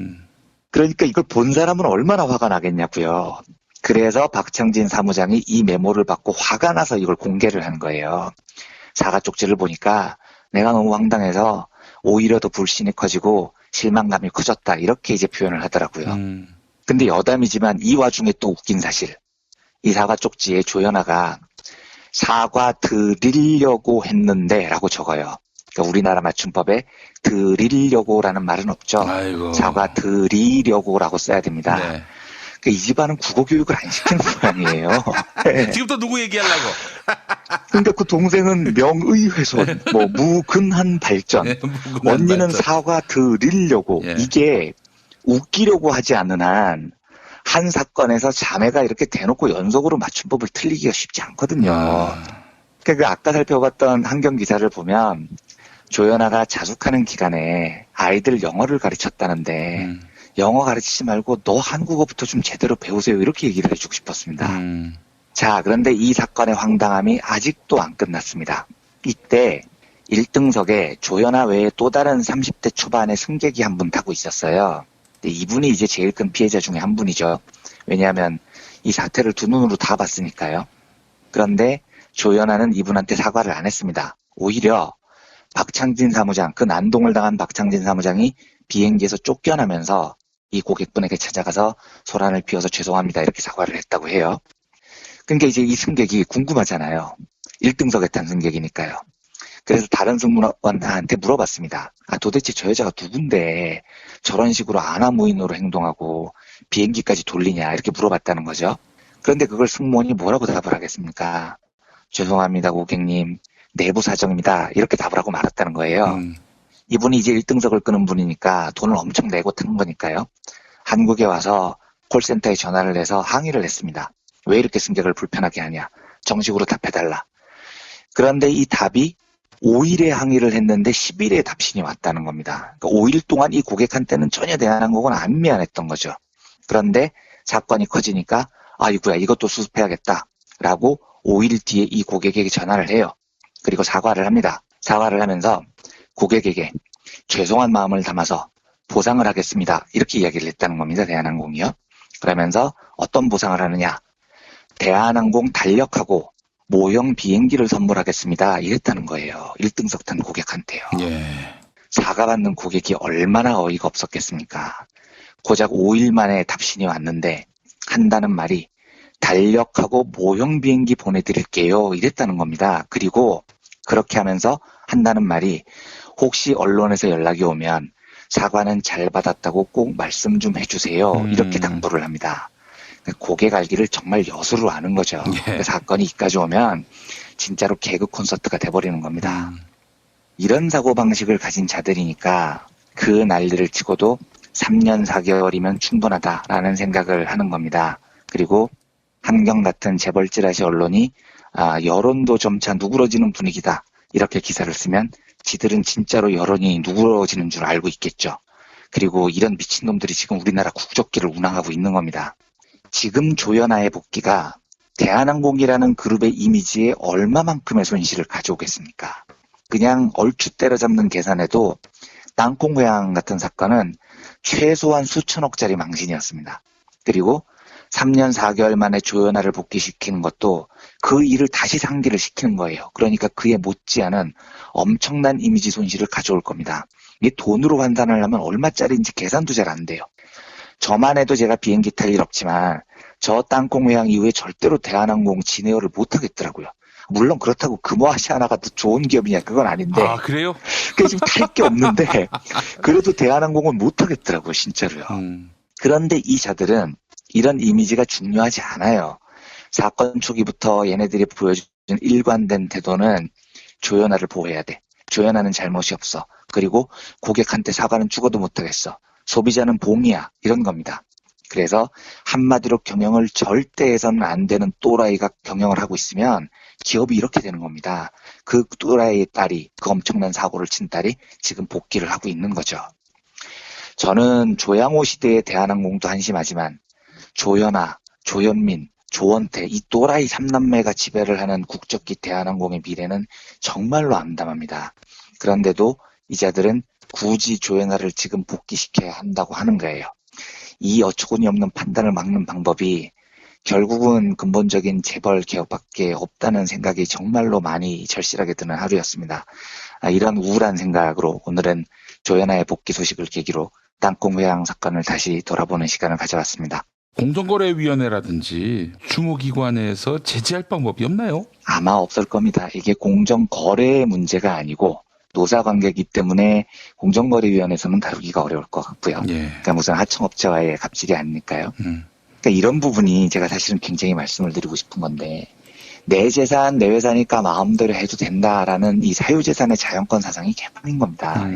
그러니까 이걸 본 사람은 얼마나 화가 나겠냐고요. 그래서 박창진 사무장이 이 메모를 받고 화가 나서 이걸 공개를 한 거예요. 사과 쪽지를 보니까 내가 너무 황당해서 오히려 더 불신이 커지고 실망감이 커졌다. 이렇게 이제 표현을 하더라고요. 근데 여담이지만 이 와중에 또 웃긴 사실. 이 사과 쪽지에 조연아가 사과 드리려고 했는데 라고 적어요. 그러니까 우리나라 맞춤법에 드리려고라는 말은 없죠. 아이고. 사과 드리려고라고 써야 됩니다. 네. 이 집안은 국어 교육을 안 시키는 모양이에요. 네. 지금부터 누구 얘기하려고? 그러니까 그 동생은 명의훼손, 뭐 무근한 발전, 네, 언니는 발전. 사과 드리려고. 예. 이게 웃기려고 하지 않는 한 사건에서 자매가 이렇게 대놓고 연속으로 맞춤법을 틀리기가 쉽지 않거든요. 그러니까 아까 살펴봤던 한경 기사를 보면 조연아가 자숙하는 기간에 아이들 영어를 가르쳤다는데 영어 가르치지 말고 너 한국어부터 좀 제대로 배우세요. 이렇게 얘기를 해주고 싶었습니다. 자, 그런데 이 사건의 황당함이 아직도 안 끝났습니다. 이때 1등석에 조연아 외에 또 다른 30대 초반의 승객이 한 분 타고 있었어요. 근데 이분이 이제 제일 큰 피해자 중에 한 분이죠. 왜냐하면 이 사태를 두 눈으로 다 봤으니까요. 그런데 조연아는 이분한테 사과를 안 했습니다. 오히려 박창진 사무장, 그 난동을 당한 박창진 사무장이 비행기에서 쫓겨나면서 이 고객분에게 찾아가서 소란을 피워서 죄송합니다 이렇게 사과를 했다고 해요. 그러니까 이제 이 승객이 궁금하잖아요. 1등석에 탄 승객이니까요. 그래서 다른 승무원한테 물어봤습니다. 도대체 저 여자가 누군데 저런 식으로 아나무인으로 행동하고 비행기까지 돌리냐 이렇게 물어봤다는 거죠. 그런데 그걸 승무원이 뭐라고 답을 하겠습니까? 죄송합니다 고객님, 내부 사정입니다 이렇게 답을 하고 말았다는 거예요. 이분이 이제 1등석을 끄는 분이니까 돈을 엄청 내고 탄 거니까요. 한국에 와서 콜센터에 전화를 해서 항의를 했습니다. 왜 이렇게 승객을 불편하게 하냐, 정식으로 답해달라. 그런데 이 답이 5일에 항의를 했는데 10일에 답신이 왔다는 겁니다. 그러니까 5일 동안 이 고객한테는 전혀 대한항공은 안 미안했던 거죠. 그런데 사건이 커지니까 아이고야 이것도 수습해야겠다 라고 5일 뒤에 이 고객에게 전화를 해요. 그리고 사과를 합니다. 사과를 하면서 고객에게 죄송한 마음을 담아서 보상을 하겠습니다 이렇게 이야기를 했다는 겁니다. 대한항공이요. 그러면서 어떤 보상을 하느냐, 대한항공 달력하고 모형 비행기를 선물하겠습니다 이랬다는 거예요. 1등석 탄 고객한테요. 사과받는 고객이 얼마나 어이가 없었겠습니까. 고작 5일 만에 답신이 왔는데 한다는 말이 달력하고 모형 비행기 보내드릴게요 이랬다는 겁니다. 그리고 그렇게 하면서 한다는 말이 혹시 언론에서 연락이 오면 사과는 잘 받았다고 꼭 말씀 좀 해주세요 이렇게 당부를 합니다. 고객 알기를 정말 여수로 아는 거죠. 사건이 이까지 오면 진짜로 개그 콘서트가 돼버리는 겁니다. 이런 사고방식을 가진 자들이니까 그 난리를 치고도 3년 4개월이면 충분하다라는 생각을 하는 겁니다. 그리고 한경 같은 재벌 찌라시 언론이 여론도 점차 누그러지는 분위기다 이렇게 기사를 쓰면 지들은 진짜로 여론이 누그러지는 줄 알고 있겠죠. 그리고 이런 미친놈들이 지금 우리나라 국적기를 운항하고 있는 겁니다. 지금 조연아의 복귀가 대한항공이라는 그룹의 이미지에 얼마만큼의 손실을 가져오겠습니까? 그냥 얼추 때려잡는 계산에도 땅콩회항 같은 사건은 최소한 수천억짜리 망신이었습니다. 그리고 3년 4개월 만에 조연아를 복귀시키는 것도 그 일을 다시 상기를 시키는 거예요. 그러니까 그에 못지않은 엄청난 이미지 손실을 가져올 겁니다. 이게 돈으로 환산을 하면 얼마짜리인지 계산도 잘 안 돼요. 저만 해도 제가 비행기 탈 일 없지만 저 땅콩회항 이후에 절대로 대한항공 진에어를 못 하겠더라고요. 물론 그렇다고 금호아시아나가 더 좋은 기업이냐 그건 아닌데. 그래요? 그게 지금 탈 게 없는데 그래도 대한항공은 못 하겠더라고요 진짜로요. 그런데 이 자들은 이런 이미지가 중요하지 않아요. 사건 초기부터 얘네들이 보여준 일관된 태도는 조연아를 보호해야 돼. 조연아는 잘못이 없어. 그리고 고객한테 사과는 죽어도 못하겠어. 소비자는 봉이야. 이런 겁니다. 그래서 한마디로 경영을 절대 해서는 안 되는 또라이가 경영을 하고 있으면 기업이 이렇게 되는 겁니다. 그 또라이의 딸이, 그 엄청난 사고를 친 딸이 지금 복귀를 하고 있는 거죠. 저는 조양호 시대의 대한항공도 한심하지만 조연아, 조현민, 조원태 이 또라이 3남매가 지배를 하는 국적기 대한항공의 미래는 정말로 암담합니다. 그런데도 이 자들은 굳이 조연아를 지금 복귀시켜야 한다고 하는 거예요. 이 어처구니 없는 판단을 막는 방법이 결국은 근본적인 재벌 개혁밖에 없다는 생각이 정말로 많이 절실하게 드는 하루였습니다. 이런 우울한 생각으로 오늘은 조연아의 복귀 소식을 계기로 땅콩회항 사건을 다시 돌아보는 시간을 가져왔습니다. 공정거래위원회라든지 주무기관에서 제재할 방법이 없나요? 아마 없을 겁니다. 이게 공정거래의 문제가 아니고 노사관계이기 때문에 공정거래위원회에서는 다루기가 어려울 것 같고요. 그러니까 무슨 하청업체와의 갑질이 아니니까요. 그러니까 이런 부분이 제가 사실은 굉장히 말씀을 드리고 싶은 건데 내 재산, 내 회사니까 마음대로 해도 된다라는 이 사유재산의 자연권 사상이 개판인 겁니다.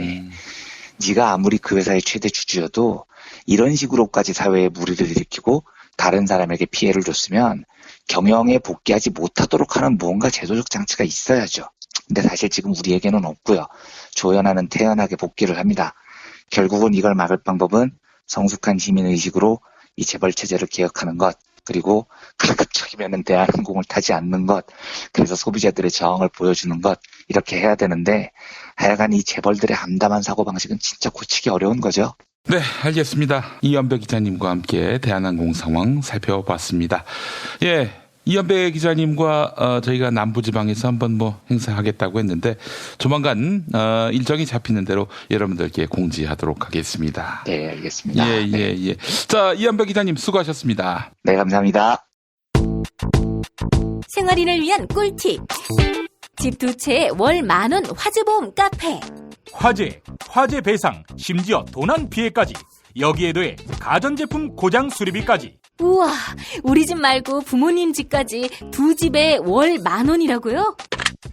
네가 아무리 그 회사의 최대 주주여도 이런 식으로까지 사회에 무리를 일으키고 다른 사람에게 피해를 줬으면 경영에 복귀하지 못하도록 하는 무언가 제도적 장치가 있어야죠. 근데 사실 지금 우리에게는 없고요. 조연아는 태연하게 복귀를 합니다. 결국은 이걸 막을 방법은 성숙한 시민의식으로 이 재벌체제를 개혁하는 것, 그리고 가급적이면 대한항공을 타지 않는 것, 그래서 소비자들의 저항을 보여주는 것, 이렇게 해야 되는데 하여간 이 재벌들의 암담한 사고방식은 진짜 고치기 어려운 거죠. 네, 알겠습니다. 이연배 기자님과 함께 대한항공 상황 살펴봤습니다. 이완배 기자님과 저희가 남부지방에서 한번 뭐 행사하겠다고 했는데 조만간 일정이 잡히는 대로 여러분들께 공지하도록 하겠습니다. 네, 알겠습니다. 예. 자, 이완배 기자님 수고하셨습니다. 네, 감사합니다. 생활인을 위한 꿀팁. 집 두 채에 월 10,000원 화재보험 카페. 화재 배상, 심지어 도난 피해까지. 여기에 더해 가전제품 고장 수리비까지. 우와, 우리 집 말고 부모님 집까지 두 집에 월 10,000원이라고요?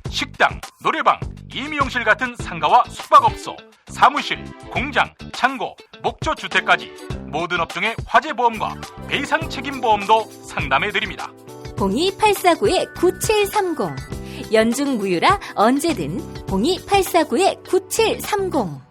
식당, 노래방, 임용실 같은 상가와 숙박업소, 사무실, 공장, 창고, 목조주택까지 모든 업종의 화재보험과 배상 책임보험도 상담해드립니다. 02849-9730. 연중 무휴라 언제든 02849-9730.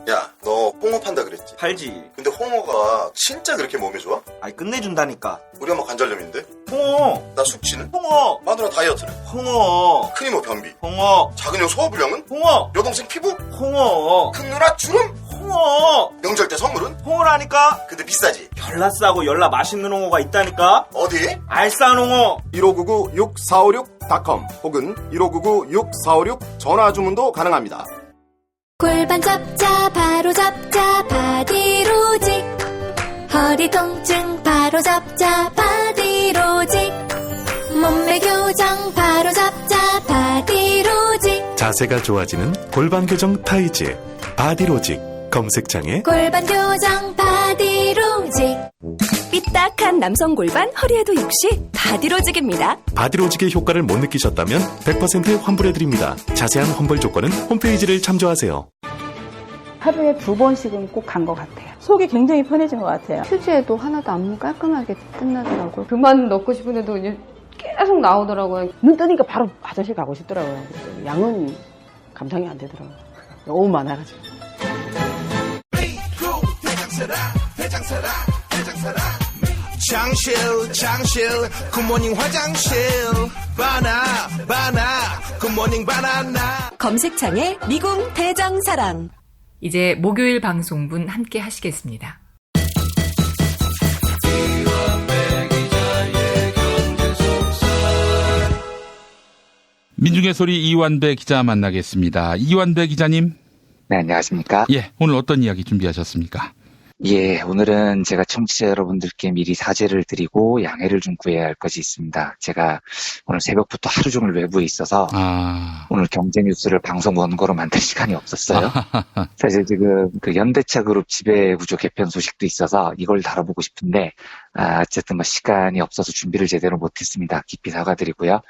야, 너 홍어 판다 그랬지? 팔지. 근데 홍어가 진짜 그렇게 몸에 좋아? 아니, 끝내준다니까. 우리 엄마 관절염인데? 홍어. 나 숙취는? 홍어. 마누라 다이어트는? 홍어. 큰 이모 변비? 홍어. 작은 형 소화불량은? 홍어. 여동생 피부? 홍어. 큰 누나 주름? 홍어. 명절 때 선물은? 홍어라니까. 근데 비싸지? 별나 싸고 열나 맛있는 홍어가 있다니까. 어디? 알싸한 홍어. 1599-6456.com 혹은 1599-6456 전화 주문도 가능합니다. 골반 잡자 바로 잡자 바디로직. 허리 통증 바로 잡자 바디로직. 몸매 교정 바로 잡자 바디로직. 자세가 좋아지는 골반 교정 타이즈 바디로직. 검색창에 골반 교정 바디로직. 삐딱한 남성 골반 허리에도 역시 바디로직입니다. 바디로직의 효과를 못 느끼셨다면 100% 환불해드립니다. 자세한 환불 조건은 홈페이지를 참조하세요. 하루에 2번씩은 꼭 간 것 같아요. 속이 굉장히 편해진 것 같아요. 휴지에도 하나도 안 깔끔하게 끝나더라고요. 그만 넣고 싶은데도 이제 계속 나오더라고요. 눈 뜨니까 바로 화장실 가고 싶더라고요. 양은 감당이 안 되더라고요. 너무 많아가지고. 장실 굿모닝 화장실 바나 굿모닝 바나나. 검색창에 미궁 대장사랑. 이제 목요일 방송분 함께 하시겠습니다. 민중의 소리 이완배 기자 만나겠습니다. 이완배 기자님. 네, 안녕하십니까? 예, 오늘 어떤 이야기 준비하셨습니까? 예, 오늘은 제가 청취자 여러분들께 미리 사죄를 드리고 양해를 좀 구해야 할 것이 있습니다. 제가 오늘 새벽부터 하루 종일 외부에 있어서 오늘 경제뉴스를 방송 원고로 만들 시간이 없었어요. 사실 지금 그 현대차 그룹 지배구조 개편 소식도 있어서 이걸 다뤄보고 싶은데 어쨌든 뭐 시간이 없어서 준비를 제대로 못했습니다. 깊이 사과드리고요.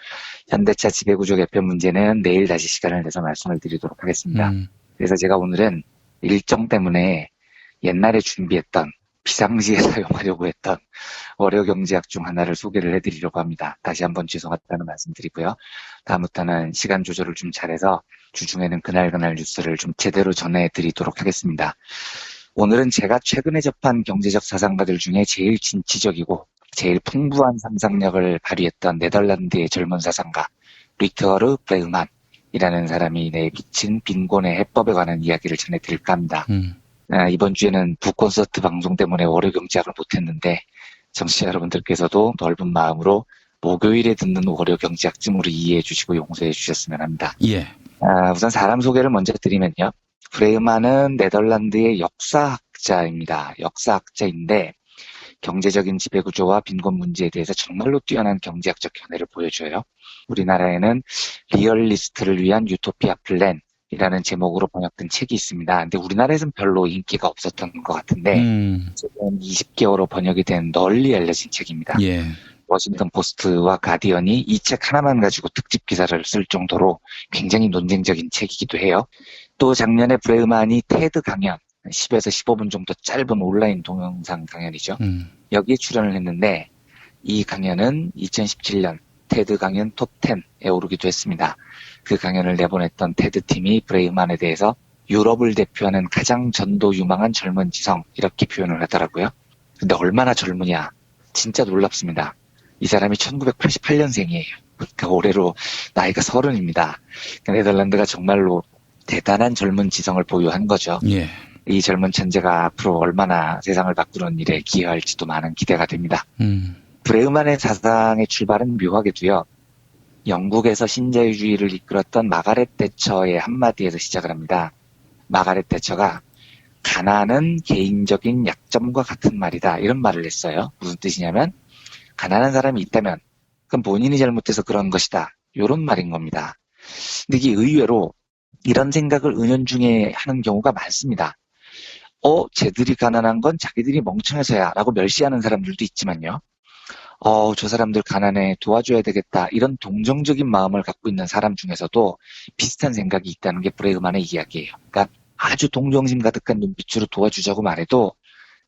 현대차 지배구조 개편 문제는 내일 다시 시간을 내서 말씀을 드리도록 하겠습니다. 그래서 제가 오늘은 일정 때문에 옛날에 준비했던 비상시에 사용하려고 했던 월요경제학 중 하나를 소개를 해드리려고 합니다. 다시 한번 죄송하다는 말씀드리고요. 다음부터는 시간 조절을 좀 잘해서 주중에는 그날 뉴스를 좀 제대로 전해드리도록 하겠습니다. 오늘은 제가 최근에 접한 경제적 사상가들 중에 제일 진취적이고 제일 풍부한 상상력을 발휘했던 네덜란드의 젊은 사상가 리터르 브레흐만이라는 사람이 내비친 빈곤의 해법에 관한 이야기를 전해드릴까 합니다. 이번 주에는 북콘서트 방송 때문에 월요경제학을 못했는데 청취자 여러분들께서도 넓은 마음으로 목요일에 듣는 월요경제학쯤으로 이해해 주시고 용서해 주셨으면 합니다. 예. 우선 사람 소개를 먼저 드리면요. 브레흐만은 네덜란드의 역사학자입니다. 역사학자인데 경제적인 지배구조와 빈곤 문제에 대해서 정말로 뛰어난 경제학적 견해를 보여줘요. 우리나라에는 리얼리스트를 위한 유토피아 플랜 이라는 제목으로 번역된 책이 있습니다. 근데 우리나라에서는 별로 인기가 없었던 것 같은데 지금 20개월로 번역이 된 널리 알려진 책입니다. 예. 워싱턴 포스트와 가디언이 이 책 하나만 가지고 특집 기사를 쓸 정도로 굉장히 논쟁적인 책이기도 해요. 또 작년에 브레흐만이 테드 강연 10에서 15분 정도 짧은 온라인 동영상 강연이죠. 여기에 출연을 했는데 이 강연은 2017년 테드 강연 톱10에 오르기도 했습니다. 그 강연을 내보냈던 테드 팀이 브레흐만에 대해서 유럽을 대표하는 가장 전도 유망한 젊은 지성 이렇게 표현을 하더라고요. 근데 얼마나 젊으냐? 진짜 놀랍습니다. 이 사람이 1988년생이에요. 그러니까 올해로 나이가 30입니다. 네덜란드가 정말로 대단한 젊은 지성을 보유한 거죠. 예. 이 젊은 천재가 앞으로 얼마나 세상을 바꾸는 일에 기여할지도 많은 기대가 됩니다. 브레그만의 사상의 출발은 묘하게도요. 영국에서 신자유주의를 이끌었던 마가렛 대처의 한마디에서 시작을 합니다. 마가렛 대처가 가난은 개인적인 약점과 같은 말이다. 이런 말을 했어요. 무슨 뜻이냐면 가난한 사람이 있다면 그건 본인이 잘못해서 그런 것이다. 이런 말인 겁니다. 근데 이게 의외로 이런 생각을 은연중에 하는 경우가 많습니다. 쟤들이 가난한 건 자기들이 멍청해서야 라고 멸시하는 사람들도 있지만요. 저 사람들 가난해 도와줘야 되겠다. 이런 동정적인 마음을 갖고 있는 사람 중에서도 비슷한 생각이 있다는 게 브레그만의 이야기예요. 그러니까 아주 동정심 가득한 눈빛으로 도와주자고 말해도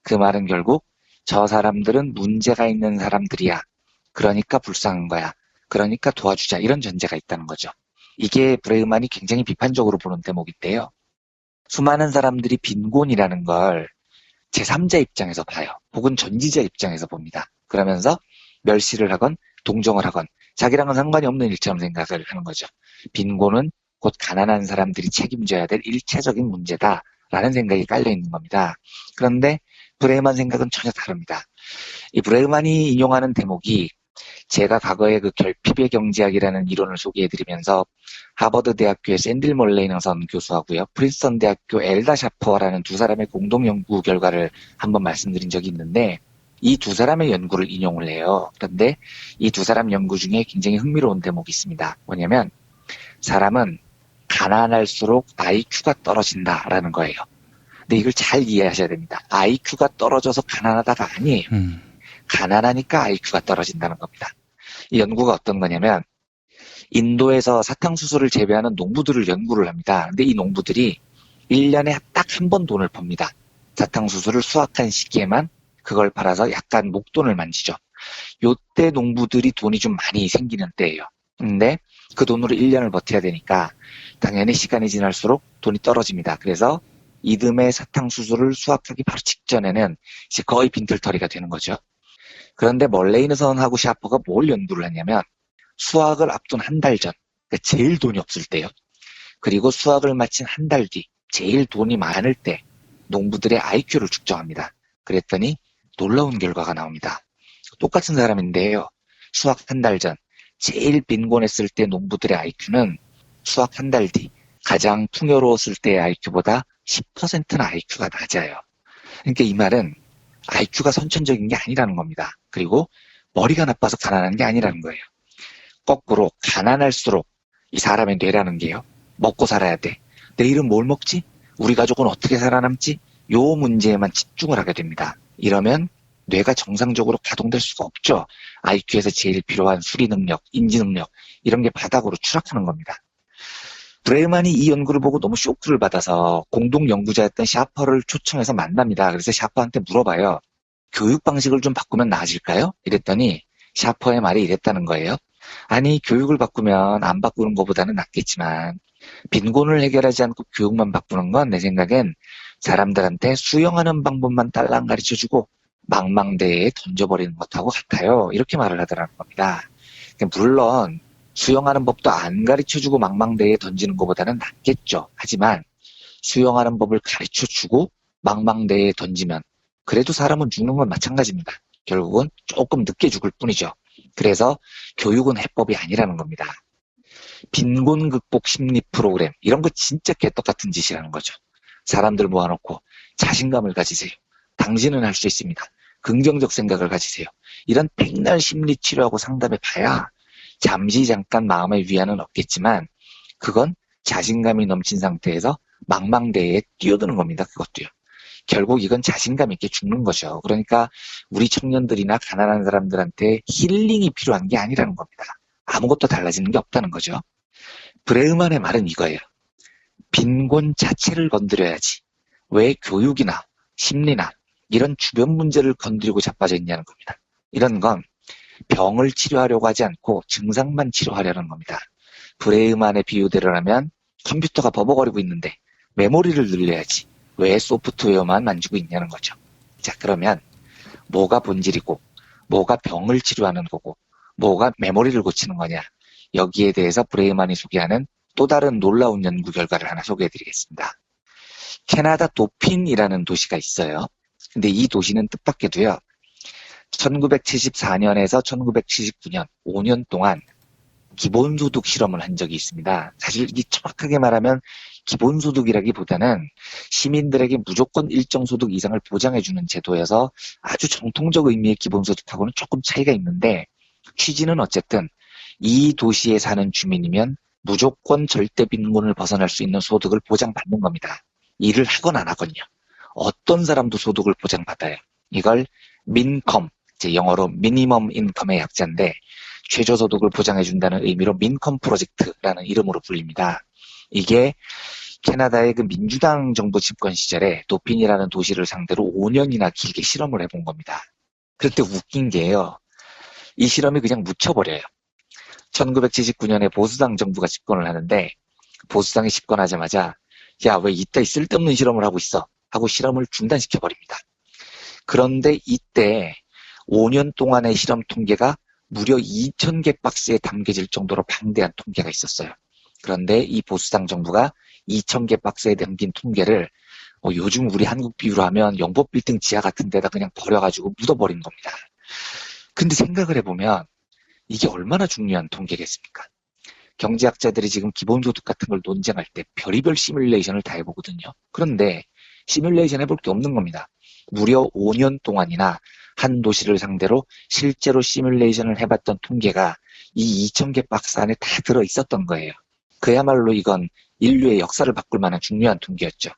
그 말은 결국 저 사람들은 문제가 있는 사람들이야. 그러니까 불쌍한 거야. 그러니까 도와주자. 이런 전제가 있다는 거죠. 이게 브레그만이 굉장히 비판적으로 보는 대목인데요. 수많은 사람들이 빈곤이라는 걸 제3자 입장에서 봐요. 혹은 전지자 입장에서 봅니다. 그러면서 멸시를 하건 동정을 하건 자기랑은 상관이 없는 일처럼 생각을 하는 거죠. 빈곤은 곧 가난한 사람들이 책임져야 될 일차적인 문제다라는 생각이 깔려있는 겁니다. 그런데 브레그만 생각은 전혀 다릅니다. 이 브레그만이 인용하는 대목이 제가 과거에 그 결핍의 경제학이라는 이론을 소개해드리면서 하버드 대학교의 샌딜 몰레이너선 교수하고요, 프린스턴 대학교 엘다 샤퍼라는 두 사람의 공동 연구 결과를 한번 말씀드린 적이 있는데 이 두 사람의 연구를 인용을 해요. 그런데 이 두 사람 연구 중에 굉장히 흥미로운 대목이 있습니다. 뭐냐면 사람은 가난할수록 IQ가 떨어진다라는 거예요. 근데 이걸 잘 이해하셔야 됩니다. IQ가 떨어져서 가난하다가 아니에요. 가난하니까 IQ가 떨어진다는 겁니다. 이 연구가 어떤 거냐면 인도에서 사탕수수를 재배하는 농부들을 연구를 합니다. 근데 이 농부들이 1년에 딱 한 번 돈을 법니다. 사탕수수를 수확한 시기에만 그걸 팔아서 약간 목돈을 만지죠. 요때 농부들이 돈이 좀 많이 생기는 때예요. 근데 그 돈으로 1년을 버텨야 되니까 당연히 시간이 지날수록 돈이 떨어집니다. 그래서 이듬해 사탕수수를 수확하기 바로 직전에는 이제 거의 빈털터리가 되는 거죠. 그런데 멀레이너선하고 샤퍼가 뭘 연구를 했냐면 수학을 앞둔 한 달 전, 그러니까 제일 돈이 없을 때요. 그리고 수학을 마친 한 달 뒤, 제일 돈이 많을 때 농부들의 IQ를 측정합니다. 그랬더니 놀라운 결과가 나옵니다. 똑같은 사람인데요. 수학 한 달 전, 제일 빈곤했을 때 농부들의 IQ는 수학 한 달 뒤, 가장 풍요로웠을 때의 IQ보다 10%나 IQ가 낮아요. 그러니까 이 말은 IQ가 선천적인 게 아니라는 겁니다. 그리고 머리가 나빠서 가난한 게 아니라는 거예요. 거꾸로 가난할수록 이 사람의 뇌라는 게요. 먹고 살아야 돼. 내일은 뭘 먹지? 우리 가족은 어떻게 살아남지? 요 문제에만 집중을 하게 됩니다. 이러면 뇌가 정상적으로 가동될 수가 없죠. IQ에서 제일 필요한 수리 능력, 인지 능력 이런 게 바닥으로 추락하는 겁니다. 브레그만이 이 연구를 보고 너무 쇼크를 받아서 공동 연구자였던 샤퍼를 초청해서 만납니다. 그래서 샤퍼한테 물어봐요. 교육 방식을 좀 바꾸면 나아질까요? 이랬더니 샤퍼의 말이 이랬다는 거예요. 아니, 교육을 바꾸면 안 바꾸는 것보다는 낫겠지만 빈곤을 해결하지 않고 교육만 바꾸는 건 내 생각엔 사람들한테 수영하는 방법만 딸랑 가르쳐주고 망망대해에 던져버리는 것하고 같아요. 이렇게 말을 하더라는 겁니다. 물론 수영하는 법도 안 가르쳐주고 망망대해에 던지는 것보다는 낫겠죠. 하지만 수영하는 법을 가르쳐주고 망망대해에 던지면 그래도 사람은 죽는 건 마찬가지입니다. 결국은 조금 늦게 죽을 뿐이죠. 그래서 교육은 해법이 아니라는 겁니다. 빈곤 극복 심리 프로그램 이런 거 진짜 개떡같은 짓이라는 거죠. 사람들 모아놓고 자신감을 가지세요. 당신은 할 수 있습니다. 긍정적 생각을 가지세요. 이런 백날 심리 치료하고 상담해 봐야 잠시 잠깐 마음의 위안은 없겠지만 그건 자신감이 넘친 상태에서 망망대해에 뛰어드는 겁니다. 그것도요. 결국 이건 자신감 있게 죽는 거죠. 그러니까 우리 청년들이나 가난한 사람들한테 힐링이 필요한 게 아니라는 겁니다. 아무것도 달라지는 게 없다는 거죠. 브레그만의 말은 이거예요. 빈곤 자체를 건드려야지. 왜 교육이나 심리나 이런 주변 문제를 건드리고 자빠져 있냐는 겁니다. 이런 건 병을 치료하려고 하지 않고 증상만 치료하려는 겁니다. 브레그만의 비유대로라면 컴퓨터가 버벅거리고 있는데 메모리를 늘려야지. 왜 소프트웨어만 만지고 있냐는 거죠. 자, 그러면 뭐가 본질이고 뭐가 병을 치료하는 거고 뭐가 메모리를 고치는 거냐. 여기에 대해서 브레그만이 소개하는 또 다른 놀라운 연구 결과를 하나 소개해드리겠습니다. 캐나다 도핀이라는 도시가 있어요. 근데 이 도시는 뜻밖에도요. 1974년에서 1979년 5년 동안 기본소득 실험을 한 적이 있습니다. 사실 이 정확하게 말하면 기본소득이라기보다는 시민들에게 무조건 일정 소득 이상을 보장해주는 제도여서 아주 정통적 의미의 기본소득하고는 조금 차이가 있는데, 취지는 어쨌든 이 도시에 사는 주민이면 무조건 절대 빈곤을 벗어날 수 있는 소득을 보장받는 겁니다. 일을 하건 안 하건요. 어떤 사람도 소득을 보장받아요. 이걸 민컴, 영어로 미니멈 인컴의 약자인데 최저소득을 보장해준다는 의미로 민컴 프로젝트라는 이름으로 불립니다. 이게 캐나다의 그 민주당 정부 집권 시절에 도핀이라는 도시를 상대로 5년이나 길게 실험을 해본 겁니다. 그런데 웃긴 게요. 이 실험이 그냥 묻혀버려요. 1979년에 보수당 정부가 집권을 하는데 보수당이 집권하자마자 야, 왜 이따위 쓸데없는 실험을 하고 있어? 하고 실험을 중단시켜버립니다. 그런데 이때 5년 동안의 실험 통계가 무려 2,000개 박스에 담겨질 정도로 방대한 통계가 있었어요. 그런데 이 보수당 정부가 2,000개 박스에 담긴 통계를 요즘 우리 한국 비유로 하면 영법빌딩 지하 같은 데다 그냥 버려가지고 묻어버린 겁니다. 근데 생각을 해보면 이게 얼마나 중요한 통계겠습니까? 경제학자들이 지금 기본소득 같은 걸 논쟁할 때 별의별 시뮬레이션을 다 해보거든요. 그런데 시뮬레이션 해볼 게 없는 겁니다. 무려 5년 동안이나 한 도시를 상대로 실제로 시뮬레이션을 해봤던 통계가 이 2,000개 박스 안에 다 들어있었던 거예요. 그야말로 이건 인류의 역사를 바꿀 만한 중요한 통계였죠.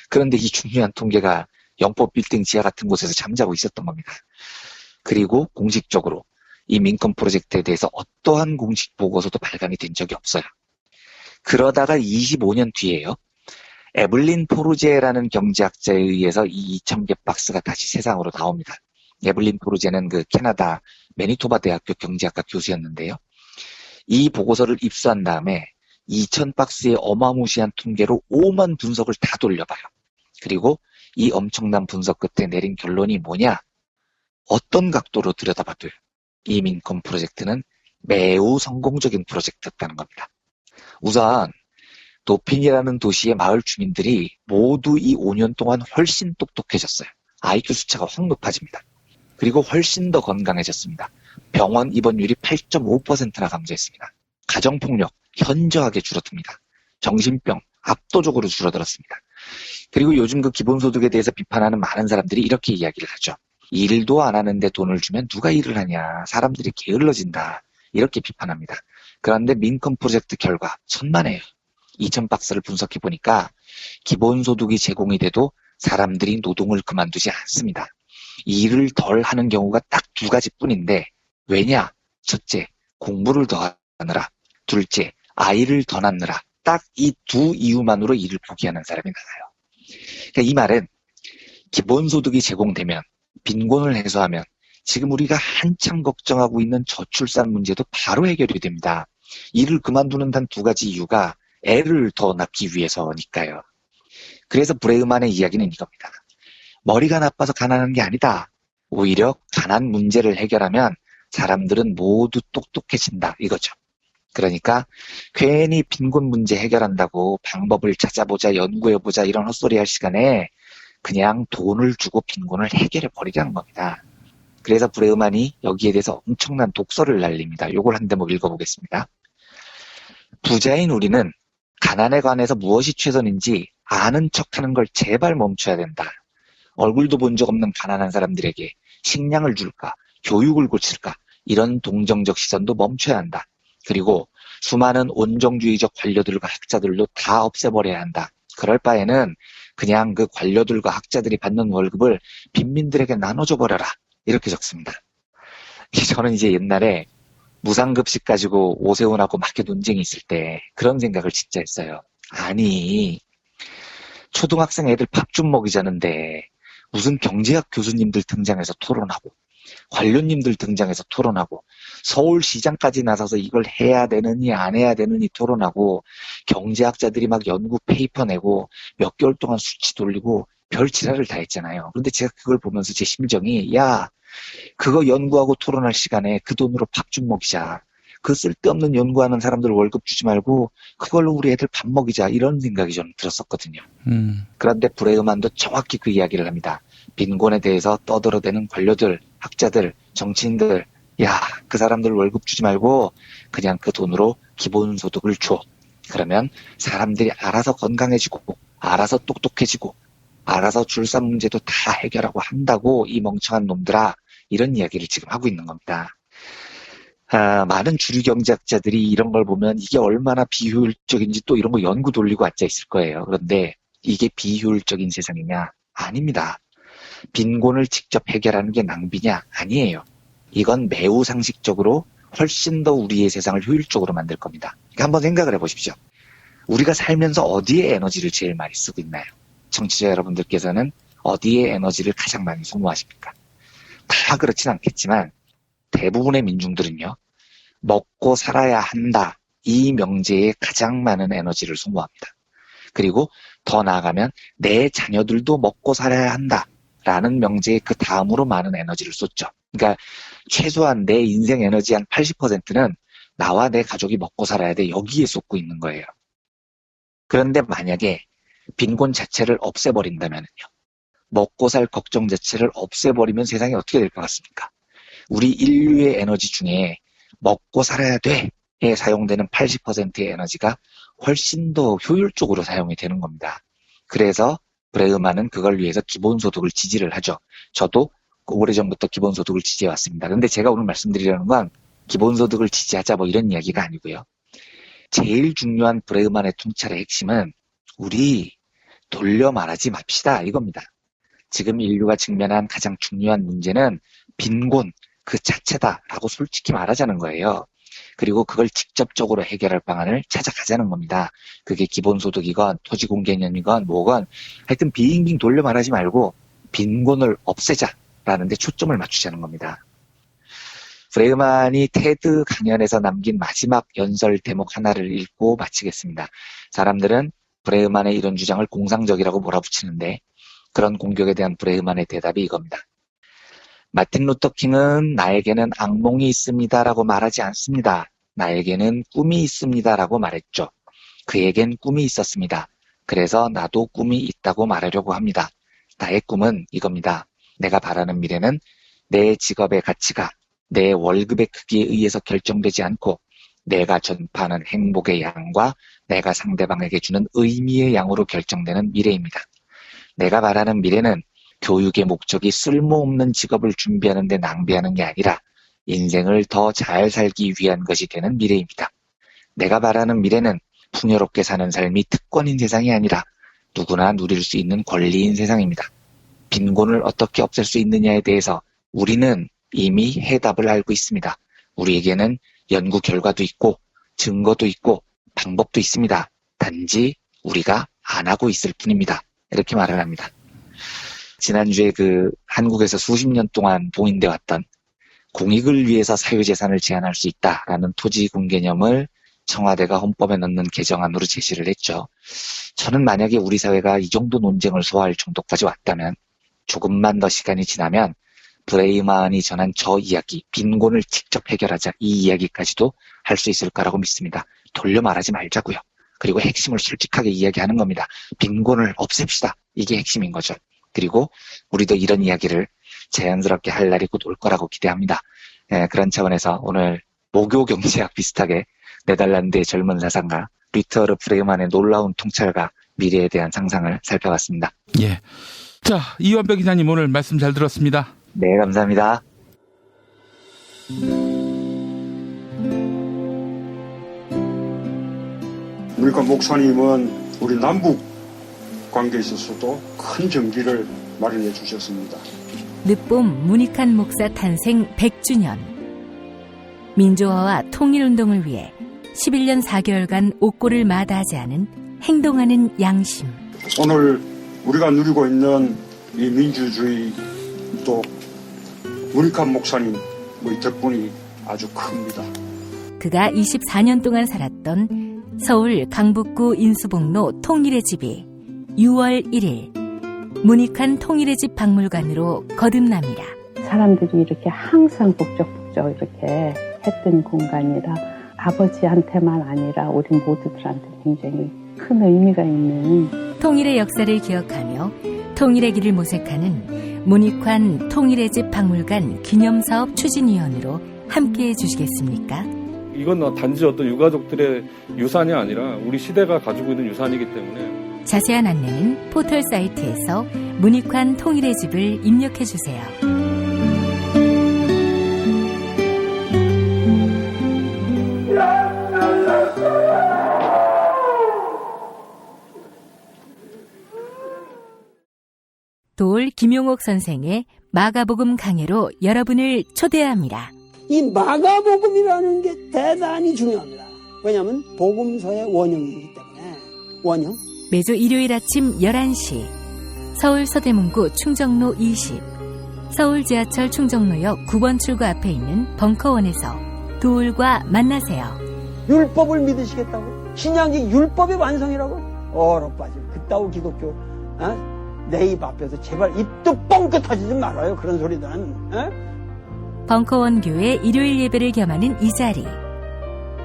그런데 이 중요한 통계가 영법 빌딩 지하 같은 곳에서 잠자고 있었던 겁니다. 그리고 공식적으로 이 민컴 프로젝트에 대해서 어떠한 공식 보고서도 발간이 된 적이 없어요. 그러다가 25년 뒤에요. 에블린 포르제라는 경제학자에 의해서 이 2,000개 박스가 다시 세상으로 나옵니다. 에블린 포르제는 그 캐나다 매니토바 대학교 경제학과 교수였는데요. 이 보고서를 입수한 다음에 2,000박스의 어마무시한 통계로 5만 분석을 다 돌려봐요. 그리고 이 엄청난 분석 끝에 내린 결론이 뭐냐? 어떤 각도로 들여다봐도요. 이 민컴 프로젝트는 매우 성공적인 프로젝트였다는 겁니다. 우선 도핀이라는 도시의 마을 주민들이 모두 이 5년 동안 훨씬 똑똑해졌어요. IQ 수치가 확 높아집니다. 그리고 훨씬 더 건강해졌습니다. 병원 입원율이 8.5%나 감소했습니다. 가정폭력 현저하게 줄어듭니다. 정신병 압도적으로 줄어들었습니다. 그리고 요즘 그 기본소득에 대해서 비판하는 많은 사람들이 이렇게 이야기를 하죠. 일도 안 하는데 돈을 주면 누가 일을 하냐. 사람들이 게을러진다. 이렇게 비판합니다. 그런데 민컴 프로젝트 결과 천만에요. 2,000박스를 분석해보니까 기본소득이 제공이 돼도 사람들이 노동을 그만두지 않습니다. 일을 덜 하는 경우가 딱 두 가지뿐인데 왜냐? 첫째, 공부를 더 하느라. 둘째, 아이를 더 낳느라. 딱 이 두 이유만으로 일을 포기하는 사람이 많아요. 그러니까 이 말은 기본소득이 제공되면 빈곤을 해소하면 지금 우리가 한참 걱정하고 있는 저출산 문제도 바로 해결이 됩니다. 일을 그만두는 단 두 가지 이유가 애를 더 낳기 위해서니까요. 그래서 브레이만의 이야기는 이겁니다. 머리가 나빠서 가난한 게 아니다. 오히려 가난 문제를 해결하면 사람들은 모두 똑똑해진다 이거죠. 그러니까 괜히 빈곤 문제 해결한다고 방법을 찾아보자 연구해보자 이런 헛소리 할 시간에 그냥 돈을 주고 빈곤을 해결해버리자는 겁니다. 그래서 브레이만이 여기에 대해서 엄청난 독서를 날립니다. 요걸 한 대목 읽어보겠습니다. 부자인 우리는 가난에 관해서 무엇이 최선인지 아는 척하는 걸 제발 멈춰야 된다. 얼굴도 본 적 없는 가난한 사람들에게 식량을 줄까, 교육을 고칠까 이런 동정적 시선도 멈춰야 한다. 그리고 수많은 온정주의적 관료들과 학자들도 다 없애버려야 한다. 그럴 바에는 그냥 그 관료들과 학자들이 받는 월급을 빈민들에게 나눠줘 버려라. 이렇게 적습니다. 저는 이제 옛날에 무상급식 가지고 오세훈하고 막 논쟁이 있을 때 그런 생각을 진짜 했어요. 아니, 초등학생 애들 밥 좀 먹이자는데 무슨 경제학 교수님들 등장해서 토론하고 관료님들 등장해서 토론하고 서울시장까지 나서서 이걸 해야 되느니 안 해야 되느니 토론하고 경제학자들이 막 연구 페이퍼 내고 몇 개월 동안 수치 돌리고 별 지랄을 다 했잖아요. 그런데 제가 그걸 보면서 제 심정이 야, 그거 연구하고 토론할 시간에 그 돈으로 밥 좀 먹이자. 그 쓸데없는 연구하는 사람들 월급 주지 말고 그걸로 우리 애들 밥 먹이자 이런 생각이 좀 들었었거든요. 그런데 브레이만도 정확히 그 이야기를 합니다. 빈곤에 대해서 떠들어대는 관료들, 학자들, 정치인들, 야, 그 사람들 월급 주지 말고 그냥 그 돈으로 기본소득을 줘. 그러면 사람들이 알아서 건강해지고, 알아서 똑똑해지고, 알아서 출산 문제도 다 해결하고 한다고 이 멍청한 놈들아, 이런 이야기를 지금 하고 있는 겁니다. 많은 주류 경제학자들이 이런 걸 보면 이게 얼마나 비효율적인지 또 이런 거 연구 돌리고 앉아 있을 거예요. 그런데 이게 비효율적인 세상이냐? 아닙니다. 빈곤을 직접 해결하는 게 낭비냐? 아니에요. 이건 매우 상식적으로 훨씬 더 우리의 세상을 효율적으로 만들 겁니다. 그러니까 한번 생각을 해보십시오. 우리가 살면서 어디에 에너지를 제일 많이 쓰고 있나요? 청취자 여러분들께서는 어디에 에너지를 가장 많이 소모하십니까? 다 그렇진 않겠지만 대부분의 민중들은요, 먹고 살아야 한다, 이 명제에 가장 많은 에너지를 소모합니다. 그리고 더 나아가면 내 자녀들도 먹고 살아야 한다 라는 명제에 그 다음으로 많은 에너지를 쏟죠. 그러니까 최소한 내 인생 에너지 한 80%는 나와 내 가족이 먹고 살아야 돼, 여기에 쏟고 있는 거예요. 그런데 만약에 빈곤 자체를 없애버린다면요, 먹고 살 걱정 자체를 없애버리면 세상이 어떻게 될 것 같습니까? 우리 인류의 에너지 중에 먹고 살아야 돼에 사용되는 80%의 에너지가 훨씬 더 효율적으로 사용이 되는 겁니다. 그래서 브레흐만은 그걸 위해서 기본소득을 지지를 하죠. 저도 오래전부터 기본소득을 지지해왔습니다. 그런데 제가 오늘 말씀드리려는 건 기본소득을 지지하자 뭐 이런 이야기가 아니고요. 제일 중요한 브레흐만의 통찰의 핵심은 우리 돌려 말하지 맙시다, 이겁니다. 지금 인류가 직면한 가장 중요한 문제는 빈곤 그 자체다라고 솔직히 말하자는 거예요. 그리고 그걸 직접적으로 해결할 방안을 찾아가자는 겁니다. 그게 기본소득이건 토지공개념이건 뭐건 하여튼 빙빙 돌려 말하지 말고 빈곤을 없애자라는 데 초점을 맞추자는 겁니다. 브레흐만이 테드 강연에서 남긴 마지막 연설 대목 하나를 읽고 마치겠습니다. 사람들은 브레흐만의 이런 주장을 공상적이라고 몰아붙이는데 그런 공격에 대한 브레흐만의 대답이 이겁니다. 마틴 루터 킹은 나에게는 악몽이 있습니다라고 말하지 않습니다. 나에게는 꿈이 있습니다라고 말했죠. 그에겐 꿈이 있었습니다. 그래서 나도 꿈이 있다고 말하려고 합니다. 나의 꿈은 이겁니다. 내가 바라는 미래는 내 직업의 가치가 내 월급의 크기에 의해서 결정되지 않고 내가 전파하는 행복의 양과 내가 상대방에게 주는 의미의 양으로 결정되는 미래입니다. 내가 바라는 미래는 교육의 목적이 쓸모없는 직업을 준비하는 데 낭비하는 게 아니라 인생을 더 잘 살기 위한 것이 되는 미래입니다. 내가 바라는 미래는 풍요롭게 사는 삶이 특권인 세상이 아니라 누구나 누릴 수 있는 권리인 세상입니다. 빈곤을 어떻게 없앨 수 있느냐에 대해서 우리는 이미 해답을 알고 있습니다. 우리에게는 연구 결과도 있고 증거도 있고 방법도 있습니다. 단지 우리가 안 하고 있을 뿐입니다. 이렇게 말을 합니다. 지난주에 한국에서 수십 년 동안 봉인돼 왔던 공익을 위해서 사유재산을 제한할 수 있다라는 토지공개념을 청와대가 헌법에 넣는 개정안으로 제시를 했죠. 저는 만약에 우리 사회가 이 정도 논쟁을 소화할 정도까지 왔다면 조금만 더 시간이 지나면 브레이만이 전한 저 이야기, 빈곤을 직접 해결하자, 이 이야기까지도 할 수 있을 거라고 믿습니다. 돌려 말하지 말자고요. 그리고 핵심을 솔직하게 이야기하는 겁니다. 빈곤을 없앱시다. 이게 핵심인 거죠. 그리고 우리도 이런 이야기를 자연스럽게 할 날이 곧 올 거라고 기대합니다. 그런 차원에서 오늘 모교 경제학 비슷하게 네덜란드의 젊은 사상가 리터르 브레이만의 놀라운 통찰과 미래에 대한 상상을 살펴봤습니다. 예. 자, 이완배 기자님 오늘 말씀 잘 들었습니다. 네, 감사합니다. 그러니까 목사님은 우리 남북 관계에 있어서도 큰 정기를 마련해 주셨습니다. 늦봄 문익환 목사 탄생 100주년. 민주화와 통일운동을 위해 11년 4개월간 옥고를 마다하지 않은 행동하는 양심. 오늘 우리가 누리고 있는 이 민주주의 또 문익환 목사님 덕분이 아주 큽니다. 그가 24년 동안 살았던 서울 강북구 인수봉로 통일의 집이 6월 1일 문익환 통일의 집 박물관으로 거듭납니다. 사람들이 이렇게 항상 북적북적 이렇게 했던 공간이라 아버지한테만 아니라 우리 모두들한테 굉장히 큰 의미가 있는 통일의 역사를 기억하며 통일의 길을 모색하는 문익환 통일의 집 박물관 기념사업 추진위원으로 함께해 주시겠습니까? 이건 단지 어떤 유가족들의 유산이 아니라 우리 시대가 가지고 있는 유산이기 때문에 자세한 안내는 포털 사이트에서 문익환 통일의 집을 입력해 주세요. 도올 김용옥 선생의 마가복음 강해로 여러분을 초대합니다. 이 마가복음이라는 게 대단히 중요합니다. 왜냐하면 복음서의 원형이기 때문에. 원형. 매주 일요일 아침 11시 서울 서대문구 충정로 20 서울 지하철 충정로역 9번 출구 앞에 있는 벙커원에서 도울과 만나세요. 율법을 믿으시겠다고? 신약이 율법의 완성이라고? 얼어빠질 그따위 기독교 내 입 앞에서 제발 입도 뻥끗 터지지 말아요. 그런 소리는. 벙커원 교회 일요일 예배를 겸하는 이 자리.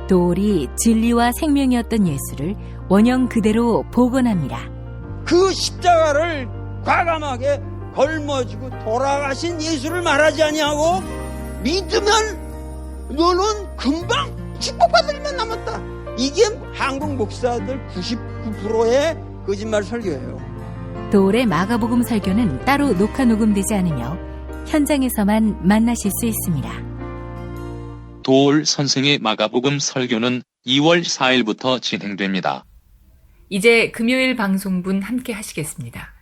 도울이 진리와 생명이었던 예수를 원형 그대로 복원합니다. 그 십자가를 과감하게 걸머지고 돌아가신 예수를 말하지 아니하고 믿으면 너는 금방 축복받을 일만 남았다. 이게 한국 목사들 99%의 거짓말 설교예요. 도울의 마가복음 설교는 따로 녹화 녹음되지 않으며 현장에서만 만나실 수 있습니다. 도울 선생의 마가복음 설교는 2월 4일부터 진행됩니다. 이제 금요일 방송분 함께 하시겠습니다.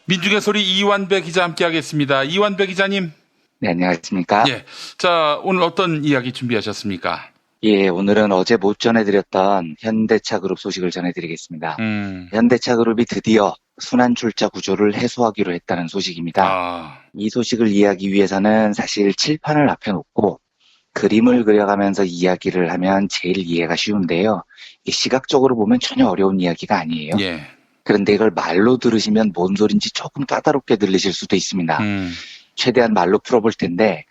민중의 소리 이완배 기자 함께하겠습니다. 이완배 기자님. 네, 안녕하십니까? 예. 자, 오늘 어떤 이야기 준비하셨습니까? 예, 오늘은 어제 못 전해드렸던 현대차 그룹 소식을 전해드리겠습니다. 현대차 그룹이 드디어 순환 출자 구조를 해소하기로 했다는 소식입니다. 이 소식을 이해하기 위해서는 사실 칠판을 앞에 놓고 그림을 그려가면서 이야기를 하면 제일 이해가 쉬운데요. 시각적으로 보면 전혀 어려운 이야기가 아니에요. 예. 그런데 이걸 말로 들으시면 뭔 소린지 조금 까다롭게 들리실 수도 있습니다. 최대한 말로 풀어볼 텐데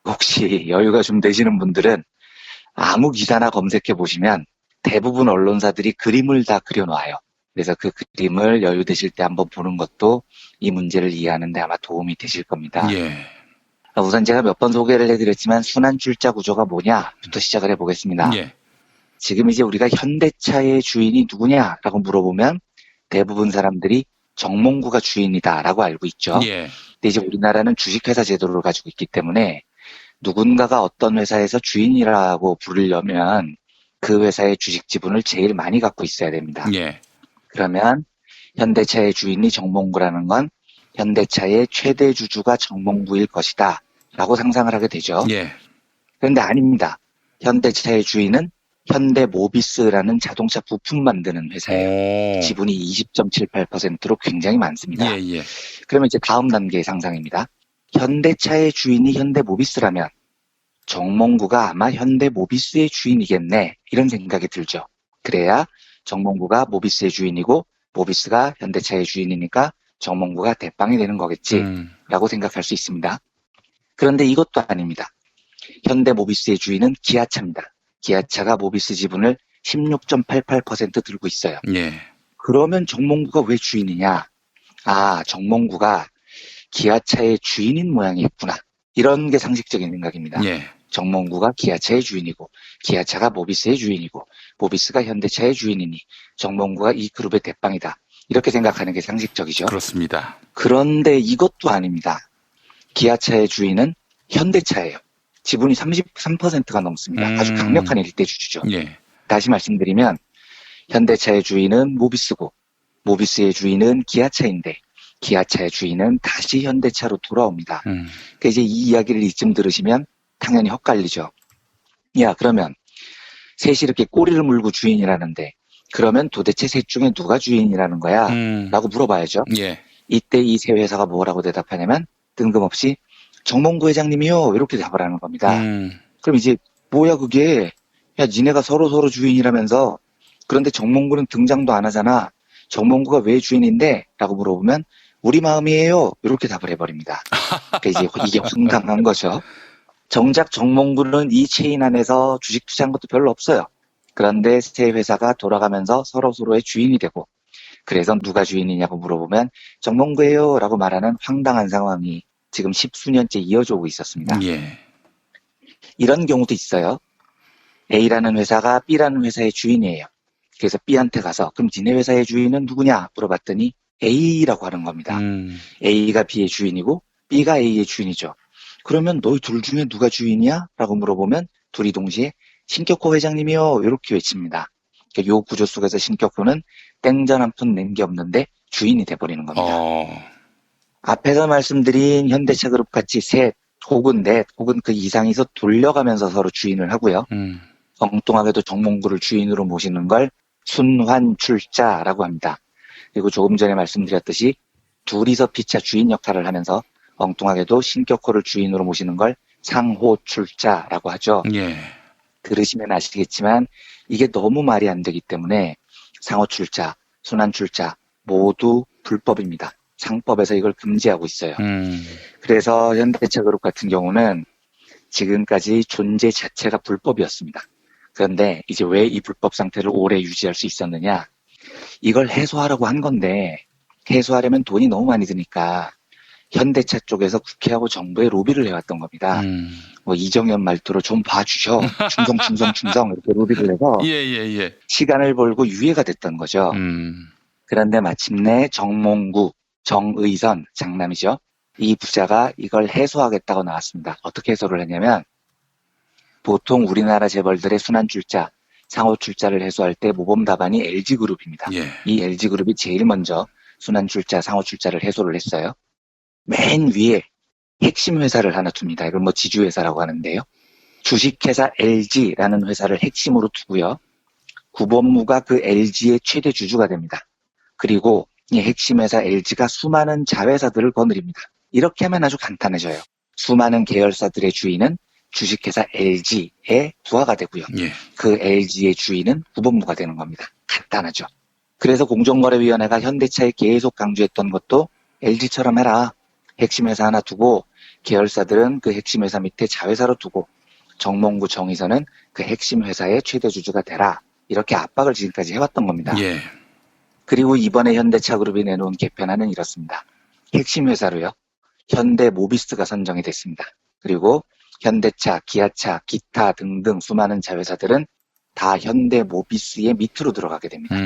혹시 여유가 좀 되시는 분들은 아무 기사나 검색해 보시면 대부분 언론사들이 그림을 다 그려놔요. 그래서 그 그림을 여유 되실 때 한번 보는 것도 이 문제를 이해하는 데 아마 도움이 되실 겁니다. 예. 우선 제가 몇 번 소개를 해드렸지만 순환 출자 구조가 뭐냐부터 시작을 해보겠습니다. 예. 지금 이제 우리가 현대차의 주인이 누구냐라고 물어보면 대부분 사람들이 정몽구가 주인이다라고 알고 있죠. 예. 근데 이제 우리나라는 주식회사 제도를 가지고 있기 때문에 누군가가 어떤 회사에서 주인이라고 부르려면 그 회사의 주식 지분을 제일 많이 갖고 있어야 됩니다. 예. 그러면 현대차의 주인이 정몽구라는 건 현대차의 최대 주주가 정몽구일 것이다 라고 상상을 하게 되죠. 예. 그런데 아닙니다. 현대차의 주인은 현대모비스라는 자동차 부품 만드는 회사예요. 지분이 20.78%로 굉장히 많습니다. 예, 예. 그러면 이제 다음 단계의 상상입니다. 현대차의 주인이 현대모비스라면 정몽구가 아마 현대모비스의 주인이겠네 이런 생각이 들죠. 그래야 정몽구가 모비스의 주인이고 모비스가 현대차의 주인이니까 정몽구가 대빵이 되는 거겠지 라고 생각할 수 있습니다. 그런데 이것도 아닙니다. 현대모비스의 주인은 기아차입니다. 기아차가 모비스 지분을 16.88% 들고 있어요. 예. 그러면 정몽구가 왜 주인이냐? 아, 정몽구가 기아차의 주인인 모양이겠구나. 이런 게 상식적인 생각입니다. 예. 정몽구가 기아차의 주인이고 기아차가 모비스의 주인이고 모비스가 현대차의 주인이니 정몽구가 이 그룹의 대빵이다. 이렇게 생각하는 게 상식적이죠. 그렇습니다. 그런데 이것도 아닙니다. 기아차의 주인은 현대차예요. 지분이 33%가 넘습니다. 아주 강력한 일대 주주죠. 예. 다시 말씀드리면 현대차의 주인은 모비스고 모비스의 주인은 기아차인데 기아차의 주인은 다시 현대차로 돌아옵니다. 그러니까 이제 이 이야기를 이쯤 들으시면 당연히 헛갈리죠. 야, 그러면 셋이 이렇게 꼬리를 물고 주인이라는데 그러면 도대체 셋 중에 누가 주인이라는 거야? 라고 물어봐야죠. 예. 이때 이 세 회사가 뭐라고 대답하냐면 뜬금없이 정몽구 회장님이요 이렇게 답을 하는 겁니다. 그럼 이제 뭐야 그게 야 니네가 서로 주인이라면서 그런데 정몽구는 등장도 안 하잖아. 정몽구가 왜 주인인데? 라고 물어보면 우리 마음이에요 이렇게 답을 해버립니다. 그러니까 이제 이게 황당한 거죠. 정작 정몽구는 이 체인 안에서 주식 투자한 것도 별로 없어요. 그런데 세 회사가 돌아가면서 서로서로의 주인이 되고, 그래서 누가 주인이냐고 물어보면 정몽구예요 라고 말하는 황당한 상황이 지금 10수년째 이어져 오고 있었습니다. 예. 이런 경우도 있어요. A라는 회사가 B라는 회사의 주인이에요. 그래서 B한테 가서 그럼 니네 회사의 주인은 누구냐 물어봤더니 A라고 하는 겁니다. A가 B의 주인이고 B가 A의 주인이죠. 그러면 너희 둘 중에 누가 주인이야? 라고 물어보면 둘이 동시에 신격호 회장님이요 이렇게 외칩니다. 요 구조 속에서 신격호는 땡전 한 푼 낸 게 없는데 주인이 돼버리는 겁니다. 앞에서 말씀드린 현대차그룹 같이 셋 혹은 넷 혹은 그 이상에서 돌려가면서 서로 주인을 하고요. 엉뚱하게도 정몽구를 주인으로 모시는 걸 순환출자라고 합니다. 그리고 조금 전에 말씀드렸듯이 둘이서 피차 주인 역할을 하면서 엉뚱하게도 신격호를 주인으로 모시는 걸 상호출자라고 하죠. 예. 들으시면 아시겠지만 이게 너무 말이 안 되기 때문에 상호출자, 순환출자 모두 불법입니다. 상법에서 이걸 금지하고 있어요. 그래서 현대차그룹 같은 경우는 지금까지 존재 자체가 불법이었습니다. 그런데 이제 왜 이 불법 상태를 오래 유지할 수 있었느냐? 이걸 해소하라고 한 건데 해소하려면 돈이 너무 많이 드니까 현대차 쪽에서 국회하고 정부에 로비를 해왔던 겁니다. 뭐 이정현 말투로 좀 봐주셔. 충성 이렇게 로비를 해서 예. 시간을 벌고 유예가 됐던 거죠. 그런데 마침내 정몽구, 정의선, 장남이죠. 이 부자가 이걸 해소하겠다고 나왔습니다. 어떻게 해소를 했냐면 보통 우리나라 재벌들의 순환출자, 상호출자를 해소할 때 모범 답안이 LG그룹입니다. 예. 이 LG그룹이 제일 먼저 순환출자, 상호출자를 해소를 했어요. 맨 위에 핵심 회사를 하나 둡니다. 이걸 뭐 지주회사라고 하는데요. 주식회사 LG라는 회사를 핵심으로 두고요. 구본무가 그 LG의 최대 주주가 됩니다. 그리고 이 핵심 회사 LG가 수많은 자회사들을 거느립니다. 이렇게 하면 아주 간단해져요. 수많은 계열사들의 주인은 주식회사 LG의 부하가 되고요. 예. 그 LG의 주인은 구본무가 되는 겁니다. 간단하죠. 그래서 공정거래위원회가 현대차에 계속 강조했던 것도 LG처럼 해라. 핵심 회사 하나 두고 계열사들은 그 핵심 회사 밑에 자회사로 두고 정몽구 정의선은 그 핵심 회사의 최대 주주가 되라. 이렇게 압박을 지금까지 해왔던 겁니다. 예. 그리고 이번에 현대차그룹이 내놓은 개편안은 이렇습니다. 핵심 회사로요. 현대모비스가 선정이 됐습니다. 그리고 현대차, 기아차, 기타 등등 수많은 자회사들은 다 현대모비스의 밑으로 들어가게 됩니다.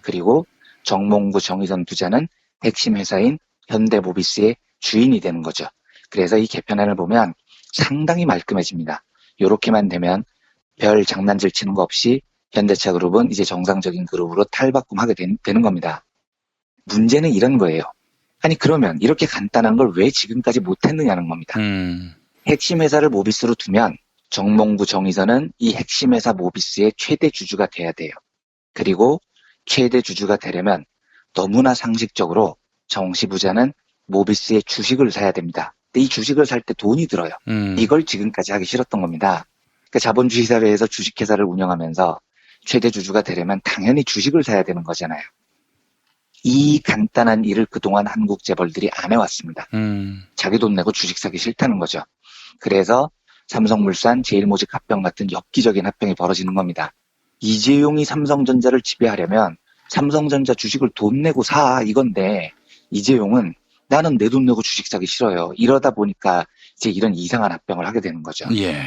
그리고 정몽구 정의선 부자는 핵심 회사인 현대모비스의 주인이 되는 거죠. 그래서 이 개편안을 보면 상당히 말끔해집니다. 요렇게만 되면 별 장난질 치는 거 없이 현대차그룹은 이제 정상적인 그룹으로 탈바꿈하게 되는 겁니다. 문제는 이런 거예요. 아니 그러면 이렇게 간단한 걸 왜 지금까지 못했느냐는 겁니다. 핵심 회사를 모비스로 두면 정몽구 정의선은 이 핵심 회사 모비스의 최대 주주가 돼야 돼요. 그리고 최대 주주가 되려면 너무나 상식적으로 정씨 부자는 모비스의 주식을 사야 됩니다. 근데 이 주식을 살 때 돈이 들어요. 이걸 지금까지 하기 싫었던 겁니다. 그러니까 자본주의 사회에서 주식회사를 운영하면서 최대 주주가 되려면 당연히 주식을 사야 되는 거잖아요. 이 간단한 일을 그동안 한국 재벌들이 안 해왔습니다. 자기 돈 내고 주식 사기 싫다는 거죠. 그래서 삼성물산, 제일모직 합병 같은 엽기적인 합병이 벌어지는 겁니다. 이재용이 삼성전자를 지배하려면 삼성전자 주식을 돈 내고 사 이건데 이재용은 나는 내 돈 내고 주식 사기 싫어요. 이러다 보니까 이제 이런 이상한 합병을 하게 되는 거죠. 예.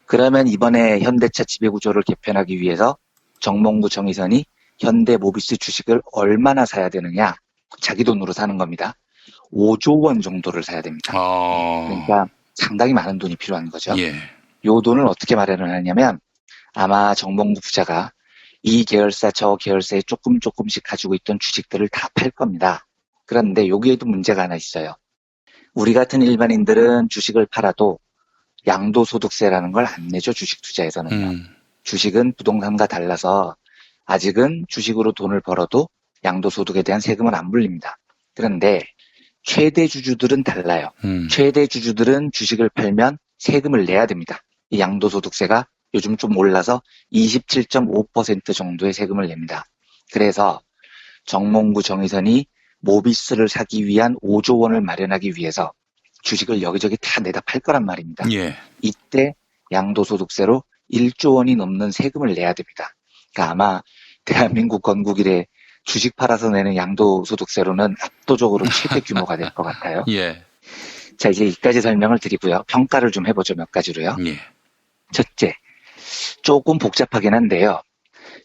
그러면 이번에 현대차 지배구조를 개편하기 위해서 정몽구 정의선이 현대모비스 주식을 얼마나 사야 되느냐? 자기 돈으로 사는 겁니다. 5조 원 정도를 사야 됩니다. 그러니까 상당히 많은 돈이 필요한 거죠. 예. 요 돈을 어떻게 마련을 하냐면 아마 정몽구 부자가 이 계열사 저 계열사에 조금씩 가지고 있던 주식들을 다 팔 겁니다. 그런데 여기에도 문제가 하나 있어요. 우리 같은 일반인들은 주식을 팔아도 양도소득세라는 걸 안 내죠. 주식 투자에서는요. 주식은 부동산과 달라서 아직은 주식으로 돈을 벌어도 양도소득에 대한 세금은 안 물립니다. 그런데 최대 주주들은 달라요. 최대 주주들은 주식을 팔면 세금을 내야 됩니다. 이 양도소득세가 요즘 좀 올라서 27.5% 정도의 세금을 냅니다. 그래서 정몽구 정의선이 모비스를 사기 위한 5조 원을 마련하기 위해서 주식을 여기저기 다 내다 팔 거란 말입니다. 예. 이때 양도소득세로 1조 원이 넘는 세금을 내야 됩니다. 그러니까 아마 대한민국 건국 이래 주식 팔아서 내는 양도소득세로는 압도적으로 최대 규모가 될 것 같아요. 예. 자, 이제 이까지 설명을 드리고요. 평가를 좀 해보죠. 몇 가지로요. 예. 첫째, 조금 복잡하긴 한데요.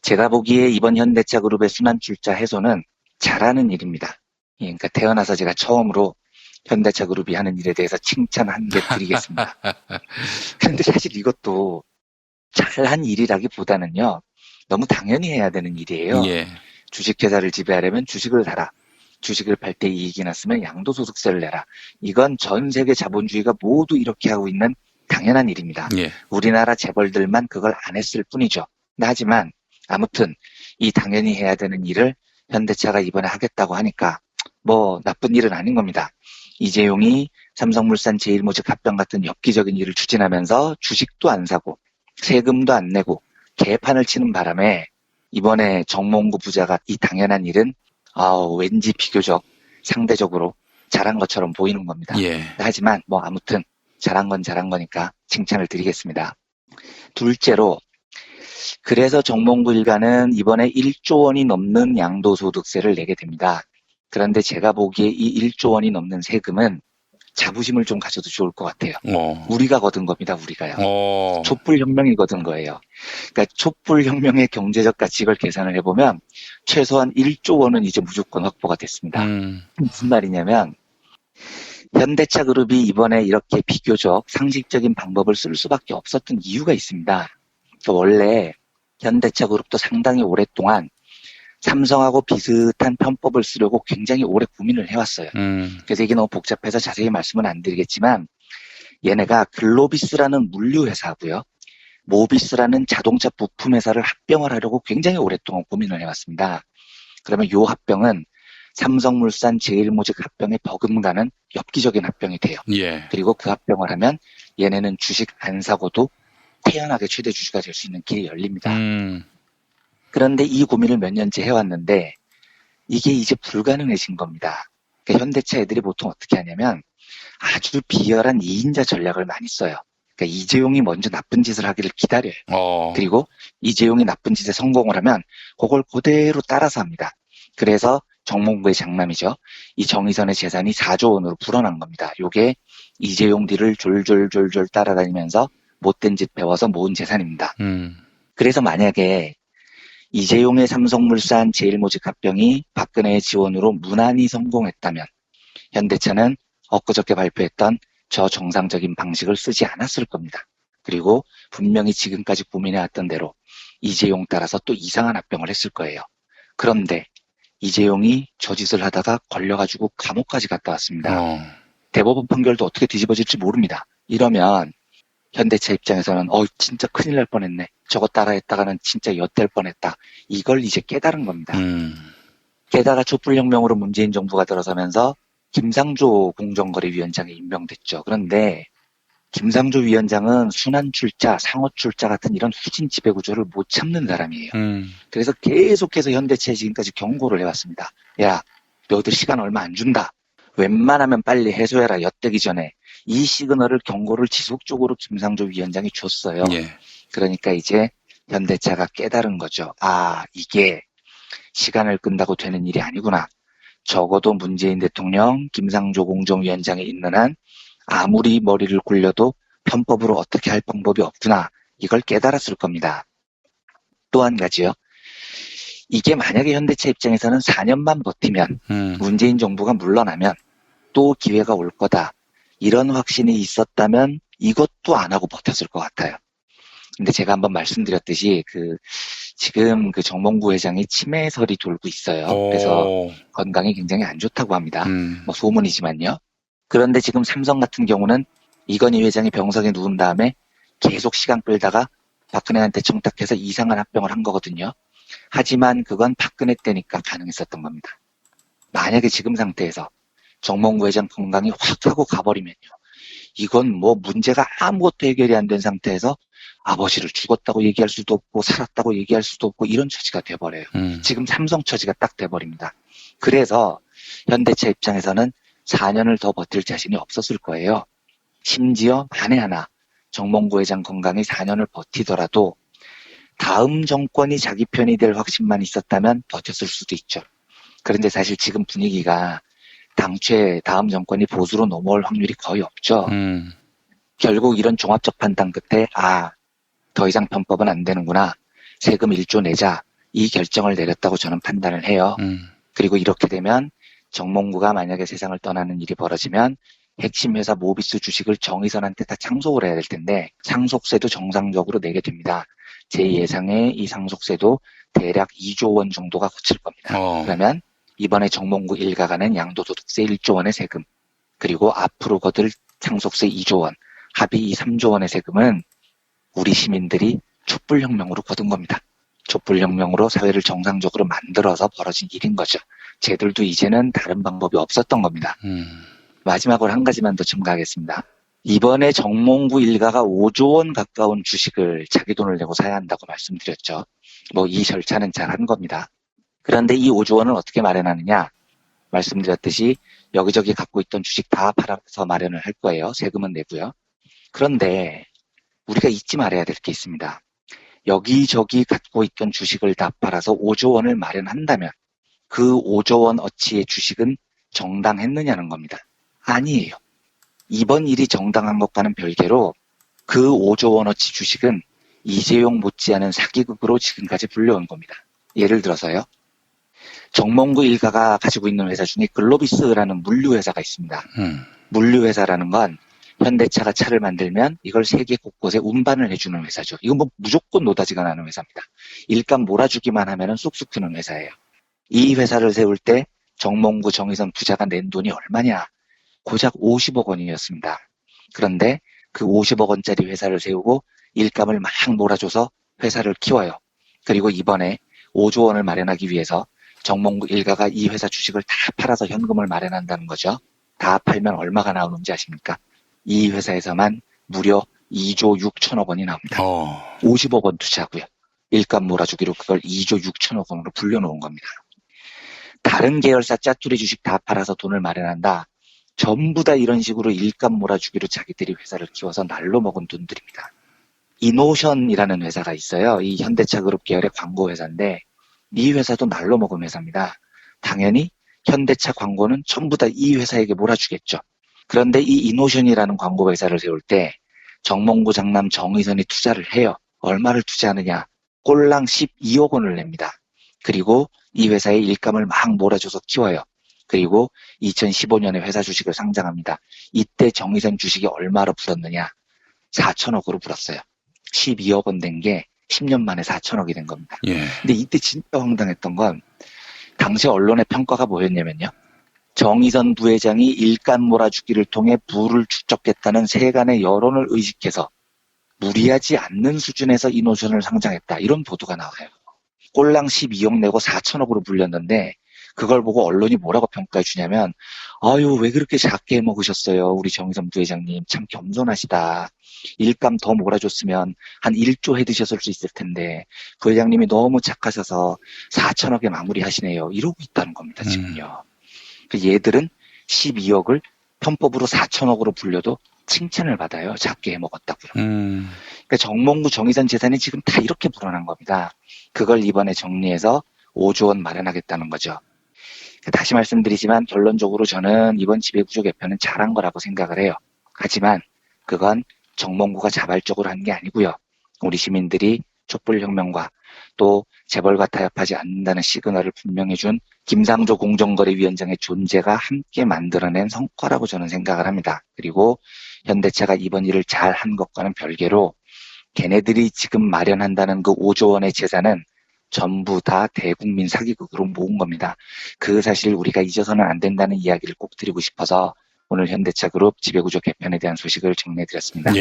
제가 보기에 이번 현대차 그룹의 순환출자 해소는 잘하는 일입니다. 예, 그러니까 태어나서 제가 처음으로 현대차 그룹이 하는 일에 대해서 칭찬 한 개 드리겠습니다. 그런데 사실 이것도 잘한 일이라기보다는요. 너무 당연히 해야 되는 일이에요. 예. 주식회사를 지배하려면 주식을 사라. 주식을 팔 때 이익이 났으면 양도소득세를 내라. 이건 전 세계 자본주의가 모두 이렇게 하고 있는 당연한 일입니다. 예. 우리나라 재벌들만 그걸 안 했을 뿐이죠. 하지만 아무튼 이 당연히 해야 되는 일을 현대차가 이번에 하겠다고 하니까 뭐 나쁜 일은 아닌 겁니다. 이재용이 삼성물산 제일모직 합병 같은 엽기적인 일을 추진하면서 주식도 안 사고 세금도 안 내고 개판을 치는 바람에 이번에 정몽구 부자가 이 당연한 일은 왠지 비교적 상대적으로 잘한 것처럼 보이는 겁니다. 예. 하지만 뭐 아무튼 잘한 건 잘한 거니까 칭찬을 드리겠습니다. 둘째로 그래서 정몽구 일가는 이번에 1조 원이 넘는 양도소득세를 내게 됩니다. 그런데 제가 보기에 이 1조 원이 넘는 세금은 자부심을 좀 가져도 좋을 것 같아요. 우리가 거둔 겁니다. 우리가요. 촛불혁명이 거둔 거예요. 그러니까 촛불혁명의 경제적 가치 이걸 계산을 해보면 최소한 1조 원은 이제 무조건 확보가 됐습니다. 무슨 말이냐면 현대차 그룹이 이번에 이렇게 비교적 상식적인 방법을 쓸 수밖에 없었던 이유가 있습니다. 그러니까 원래 현대차 그룹도 상당히 오랫동안 삼성하고 비슷한 편법을 쓰려고 굉장히 오래 고민을 해왔어요. 그래서 이게 너무 복잡해서 자세히 말씀은 안 드리겠지만 얘네가 글로비스라는 물류회사하고요. 모비스라는 자동차 부품회사를 합병을 하려고 굉장히 오랫동안 고민을 해왔습니다. 그러면 이 합병은 삼성물산 제일모직 합병에 버금가는 엽기적인 합병이 돼요. 예. 그리고 그 합병을 하면 얘네는 주식 안 사고도 태연하게 최대 주주가 될 수 있는 길이 열립니다. 그런데 이 고민을 몇 년째 해왔는데 이게 이제 불가능해진 겁니다. 그러니까 현대차 애들이 보통 어떻게 하냐면 아주 비열한 2인자 전략을 많이 써요. 그러니까 이재용이 먼저 나쁜 짓을 하기를 기다려요. 그리고 이재용이 나쁜 짓에 성공을 하면 그걸 그대로 따라서 합니다. 그래서 정몽구의 장남이죠. 이 정의선의 재산이 4조 원으로 불어난 겁니다. 요게 이재용 뒤를 졸졸졸졸 따라다니면서 못된 짓 배워서 모은 재산입니다. 그래서 만약에 이재용의 삼성물산 제일모직 합병이 박근혜의 지원으로 무난히 성공했다면 현대차는 엊그저께 발표했던 저 정상적인 방식을 쓰지 않았을 겁니다. 그리고 분명히 지금까지 고민해왔던 대로 이재용 따라서 또 이상한 합병을 했을 거예요. 그런데 이재용이 저 짓을 하다가 걸려가지고 감옥까지 갔다 왔습니다. 대법원 판결도 어떻게 뒤집어질지 모릅니다. 이러면 현대차 입장에서는 진짜 큰일 날 뻔했네. 저거 따라했다가는 진짜 엿될 뻔했다. 이걸 이제 깨달은 겁니다. 게다가 촛불혁명으로 문재인 정부가 들어서면서 김상조 공정거래위원장이 임명됐죠. 그런데 김상조 위원장은 순환출자, 상호출자 같은 이런 후진 지배구조를 못 참는 사람이에요. 그래서 계속해서 현대차에 지금까지 경고를 해왔습니다. 야, 너희들 시간 얼마 안 준다. 웬만하면 빨리 해소해라. 엿되기 전에. 이 시그널을 경고를 지속적으로 김상조 위원장이 줬어요. 예. 그러니까 이제 현대차가 깨달은 거죠. 이게 시간을 끈다고 되는 일이 아니구나. 적어도 문재인 대통령, 김상조 공정위원장이 있는 한 아무리 머리를 굴려도 편법으로 어떻게 할 방법이 없구나. 이걸 깨달았을 겁니다. 또 한 가지요. 이게 만약에 현대차 입장에서는 4년만 버티면 문재인 정부가 물러나면 또 기회가 올 거다. 이런 확신이 있었다면 이것도 안 하고 버텼을 것 같아요. 근데 제가 한번 말씀드렸듯이 지금 정몽구 회장이 치매설이 돌고 있어요. 그래서 건강이 굉장히 안 좋다고 합니다. 뭐 소문이지만요. 그런데 지금 삼성 같은 경우는 이건희 회장이 병석에 누운 다음에 계속 시간 끌다가 박근혜한테 청탁해서 이상한 합병을 한 거거든요. 하지만 그건 박근혜 때니까 가능했었던 겁니다. 만약에 지금 상태에서 정몽구 회장 건강이 확 하고 가버리면요. 이건 뭐 문제가 아무것도 해결이 안 된 상태에서 아버지를 죽었다고 얘기할 수도 없고 살았다고 얘기할 수도 없고 이런 처지가 돼버려요. 지금 삼성 처지가 딱 돼버립니다. 그래서 현대차 입장에서는 4년을 더 버틸 자신이 없었을 거예요. 심지어 만에 하나 정몽구 회장 건강이 4년을 버티더라도 다음 정권이 자기 편이 될 확신만 있었다면 버텼을 수도 있죠. 그런데 사실 지금 분위기가 당최 다음 정권이 보수로 넘어올 확률이 거의 없죠. 결국 이런 종합적 판단 끝에 더 이상 편법은 안 되는구나. 세금 1조 내자. 이 결정을 내렸다고 저는 판단을 해요. 그리고 이렇게 되면 정몽구가 만약에 세상을 떠나는 일이 벌어지면 핵심 회사 모비스 주식을 정의선한테 다 상속을 해야 될 텐데 상속세도 정상적으로 내게 됩니다. 제 예상에 이 상속세도 대략 2조 원 정도가 거칠 겁니다. 그러면 이번에 정몽구 일가가는 양도소득세 1조 원의 세금, 그리고 앞으로 거둘 상속세 2조 원, 합의 이 3조 원의 세금은 우리 시민들이 촛불혁명으로 거둔 겁니다. 촛불혁명으로 사회를 정상적으로 만들어서 벌어진 일인 거죠. 쟤들도 이제는 다른 방법이 없었던 겁니다. 마지막으로 한 가지만 더 첨가하겠습니다. 이번에 정몽구 일가가 5조 원 가까운 주식을 자기 돈을 내고 사야 한다고 말씀드렸죠. 이 절차는 잘 한 겁니다. 그런데 이 5조 원을 어떻게 마련하느냐? 말씀드렸듯이 여기저기 갖고 있던 주식 다 팔아서 마련을 할 거예요. 세금은 내고요. 그런데 우리가 잊지 말아야 될 게 있습니다. 여기저기 갖고 있던 주식을 다 팔아서 5조 원을 마련한다면 그 5조 원 어치의 주식은 정당했느냐는 겁니다. 아니에요. 이번 일이 정당한 것과는 별개로 그 5조 원어치 주식은 이재용 못지않은 사기극으로 지금까지 불려온 겁니다. 예를 들어서요. 정몽구 일가가 가지고 있는 회사 중에 글로비스라는 물류회사가 있습니다. 물류회사라는 건 현대차가 차를 만들면 이걸 세계 곳곳에 운반을 해주는 회사죠. 이건 무조건 노다지가 나는 회사입니다. 일감 몰아주기만 하면은 쑥쑥 트는 회사예요. 이 회사를 세울 때 정몽구 정의선 부자가 낸 돈이 얼마냐? 고작 50억 원이었습니다. 그런데 그 50억 원짜리 회사를 세우고 일감을 막 몰아줘서 회사를 키워요. 그리고 이번에 5조 원을 마련하기 위해서 정몽구 일가가 이 회사 주식을 다 팔아서 현금을 마련한다는 거죠. 다 팔면 얼마가 나오는지 아십니까? 이 회사에서만 무려 2조 6천억 원이 나옵니다. 50억 원 투자하고요. 일감 몰아주기로 그걸 2조 6천억 원으로 불려놓은 겁니다. 다른 계열사 짜투리 주식 다 팔아서 돈을 마련한다. 전부 다 이런 식으로 일감 몰아주기로 자기들이 회사를 키워서 날로 먹은 돈들입니다. 이노션이라는 회사가 있어요. 이 현대차 그룹 계열의 광고 회사인데 이 회사도 날로 먹은 회사입니다. 당연히 현대차 광고는 전부 다 이 회사에게 몰아주겠죠. 그런데 이 이노션이라는 광고 회사를 세울 때 정몽구 장남 정의선이 투자를 해요. 얼마를 투자하느냐? 꼴랑 12억 원을 냅니다. 그리고 이 회사의 일감을 막 몰아줘서 키워요. 그리고 2015년에 회사 주식을 상장합니다. 이때 정의선 주식이 얼마로 불었느냐? 4천억으로 불었어요. 12억 원 된 게 10년 만에 4천억이 된 겁니다. 근데 이때 진짜 황당했던 건 당시 언론의 평가가 뭐였냐면요. 정의선 부회장이 일감 몰아주기를 통해 부를 축적했다는 세간의 여론을 의식해서 무리하지 않는 수준에서 이노션을 상장했다. 이런 보도가 나와요. 꼴랑 12억 내고 4천억으로 불렸는데 그걸 보고 언론이 뭐라고 평가해 주냐면 아유 왜 그렇게 작게 해먹으셨어요. 우리 정의선 부회장님 참 겸손하시다. 일감 더 몰아줬으면 한 1조 해드셨을 수 있을 텐데 부회장님이 너무 착하셔서 4천억에 마무리하시네요. 이러고 있다는 겁니다. 지금요. 얘들은 12억을 편법으로 4천억으로 불려도 칭찬을 받아요. 작게 해먹었다고요. 그러니까 정몽구 정의선 재산이 지금 다 이렇게 불어난 겁니다. 그걸 이번에 정리해서 5조 원 마련하겠다는 거죠. 다시 말씀드리지만 결론적으로 저는 이번 지배구조 개편은 잘한 거라고 생각을 해요. 하지만 그건 정몽구가 자발적으로 한 게 아니고요. 우리 시민들이 촛불혁명과 또 재벌과 타협하지 않는다는 시그널을 분명히 준 김상조 공정거래위원장의 존재가 함께 만들어낸 성과라고 저는 생각을 합니다. 그리고 현대차가 이번 일을 잘한 것과는 별개로 걔네들이 지금 마련한다는 그 5조 원의 재산은 전부 다 대국민 사기극으로 모은 겁니다. 그 사실 우리가 잊어서는 안 된다는 이야기를 꼭 드리고 싶어서 오늘 현대차그룹 지배구조 개편에 대한 소식을 정리해드렸습니다.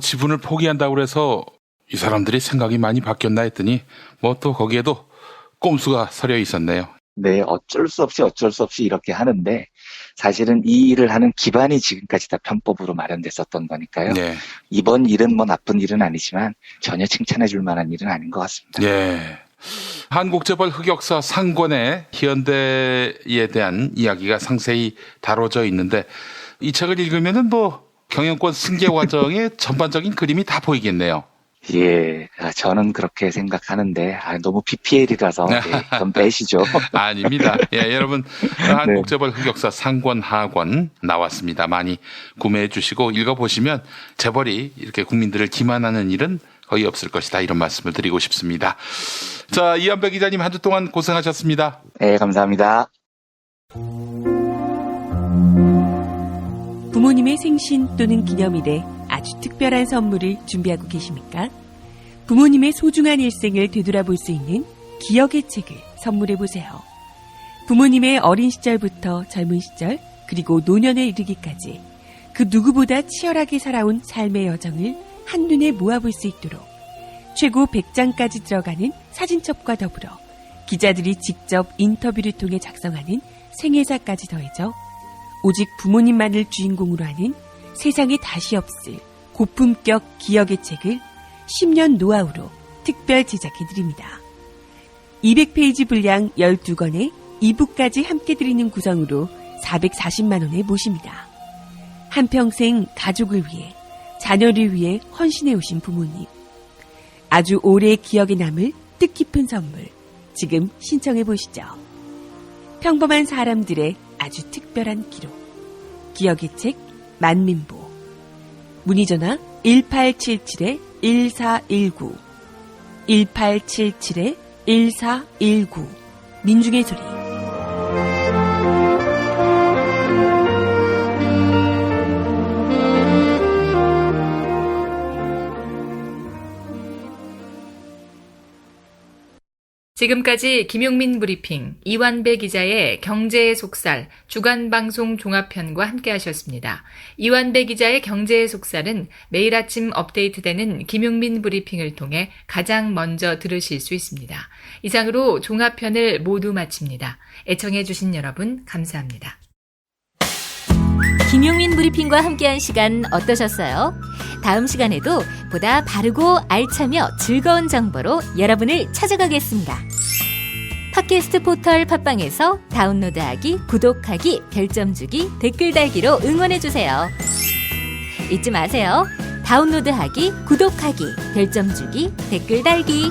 지분을 포기한다고 해서 이 사람들이 생각이 많이 바뀌었나 했더니 또 거기에도 꼼수가 서려 있었네요. 네, 어쩔 수 없이 이렇게 하는데 사실은 이 일을 하는 기반이 지금까지 다 편법으로 마련됐었던 거니까요. 이번 일은 나쁜 일은 아니지만 전혀 칭찬해 줄 만한 일은 아닌 것 같습니다. 한국재벌 흑역사 상권의 현대에 대한 이야기가 상세히 다뤄져 있는데 이 책을 읽으면은 경영권 승계 과정의 전반적인 그림이 다 보이겠네요. 예, 저는 그렇게 생각하는데 너무 PPL이라서 좀 빼시죠. 아닙니다. 예, 여러분 한국재벌 흑역사 상권 하권 나왔습니다. 많이 구매해 주시고 읽어보시면 재벌이 이렇게 국민들을 기만하는 일은 거의 없을 것이다, 이런 말씀을 드리고 싶습니다. 자, 이한배 기자님 한 주 동안 고생하셨습니다. 네, 감사합니다. 부모님의 생신 또는 기념일에 아주 특별한 선물을 준비하고 계십니까? 부모님의 소중한 일생을 되돌아볼 수 있는 기억의 책을 선물해보세요. 부모님의 어린 시절부터 젊은 시절, 그리고 노년에 이르기까지 그 누구보다 치열하게 살아온 삶의 여정을 한눈에 모아볼 수 있도록 최고 100장까지 들어가는 사진첩과 더불어 기자들이 직접 인터뷰를 통해 작성하는 생애사까지 더해져 오직 부모님만을 주인공으로 하는 세상에 다시 없을 고품격 기억의 책을 10년 노하우로 특별 제작해드립니다. 200페이지 분량 12권에 2부까지 함께 드리는 구성으로 440만 원에 모십니다. 한평생 가족을 위해, 자녀를 위해 헌신해 오신 부모님. 아주 오래 기억에 남을 뜻깊은 선물, 지금 신청해 보시죠. 평범한 사람들의 아주 특별한 기록. 기억의 책 만민보. 문의전화 1877-1419 1877-1419 민중의 소리. 지금까지 김용민 브리핑, 이완배 기자의 경제의 속살, 주간방송 종합편과 함께 하셨습니다. 이완배 기자의 경제의 속살은 매일 아침 업데이트되는 김용민 브리핑을 통해 가장 먼저 들으실 수 있습니다. 이상으로 종합편을 모두 마칩니다. 애청해주신 여러분 감사합니다. 김용민 브리핑과 함께한 시간 어떠셨어요? 다음 시간에도 보다 바르고 알차며 즐거운 정보로 여러분을 찾아가겠습니다. 팟캐스트 포털 팟빵에서 다운로드하기, 구독하기, 별점 주기, 댓글 달기로 응원해주세요. 잊지 마세요. 다운로드하기, 구독하기, 별점 주기, 댓글 달기.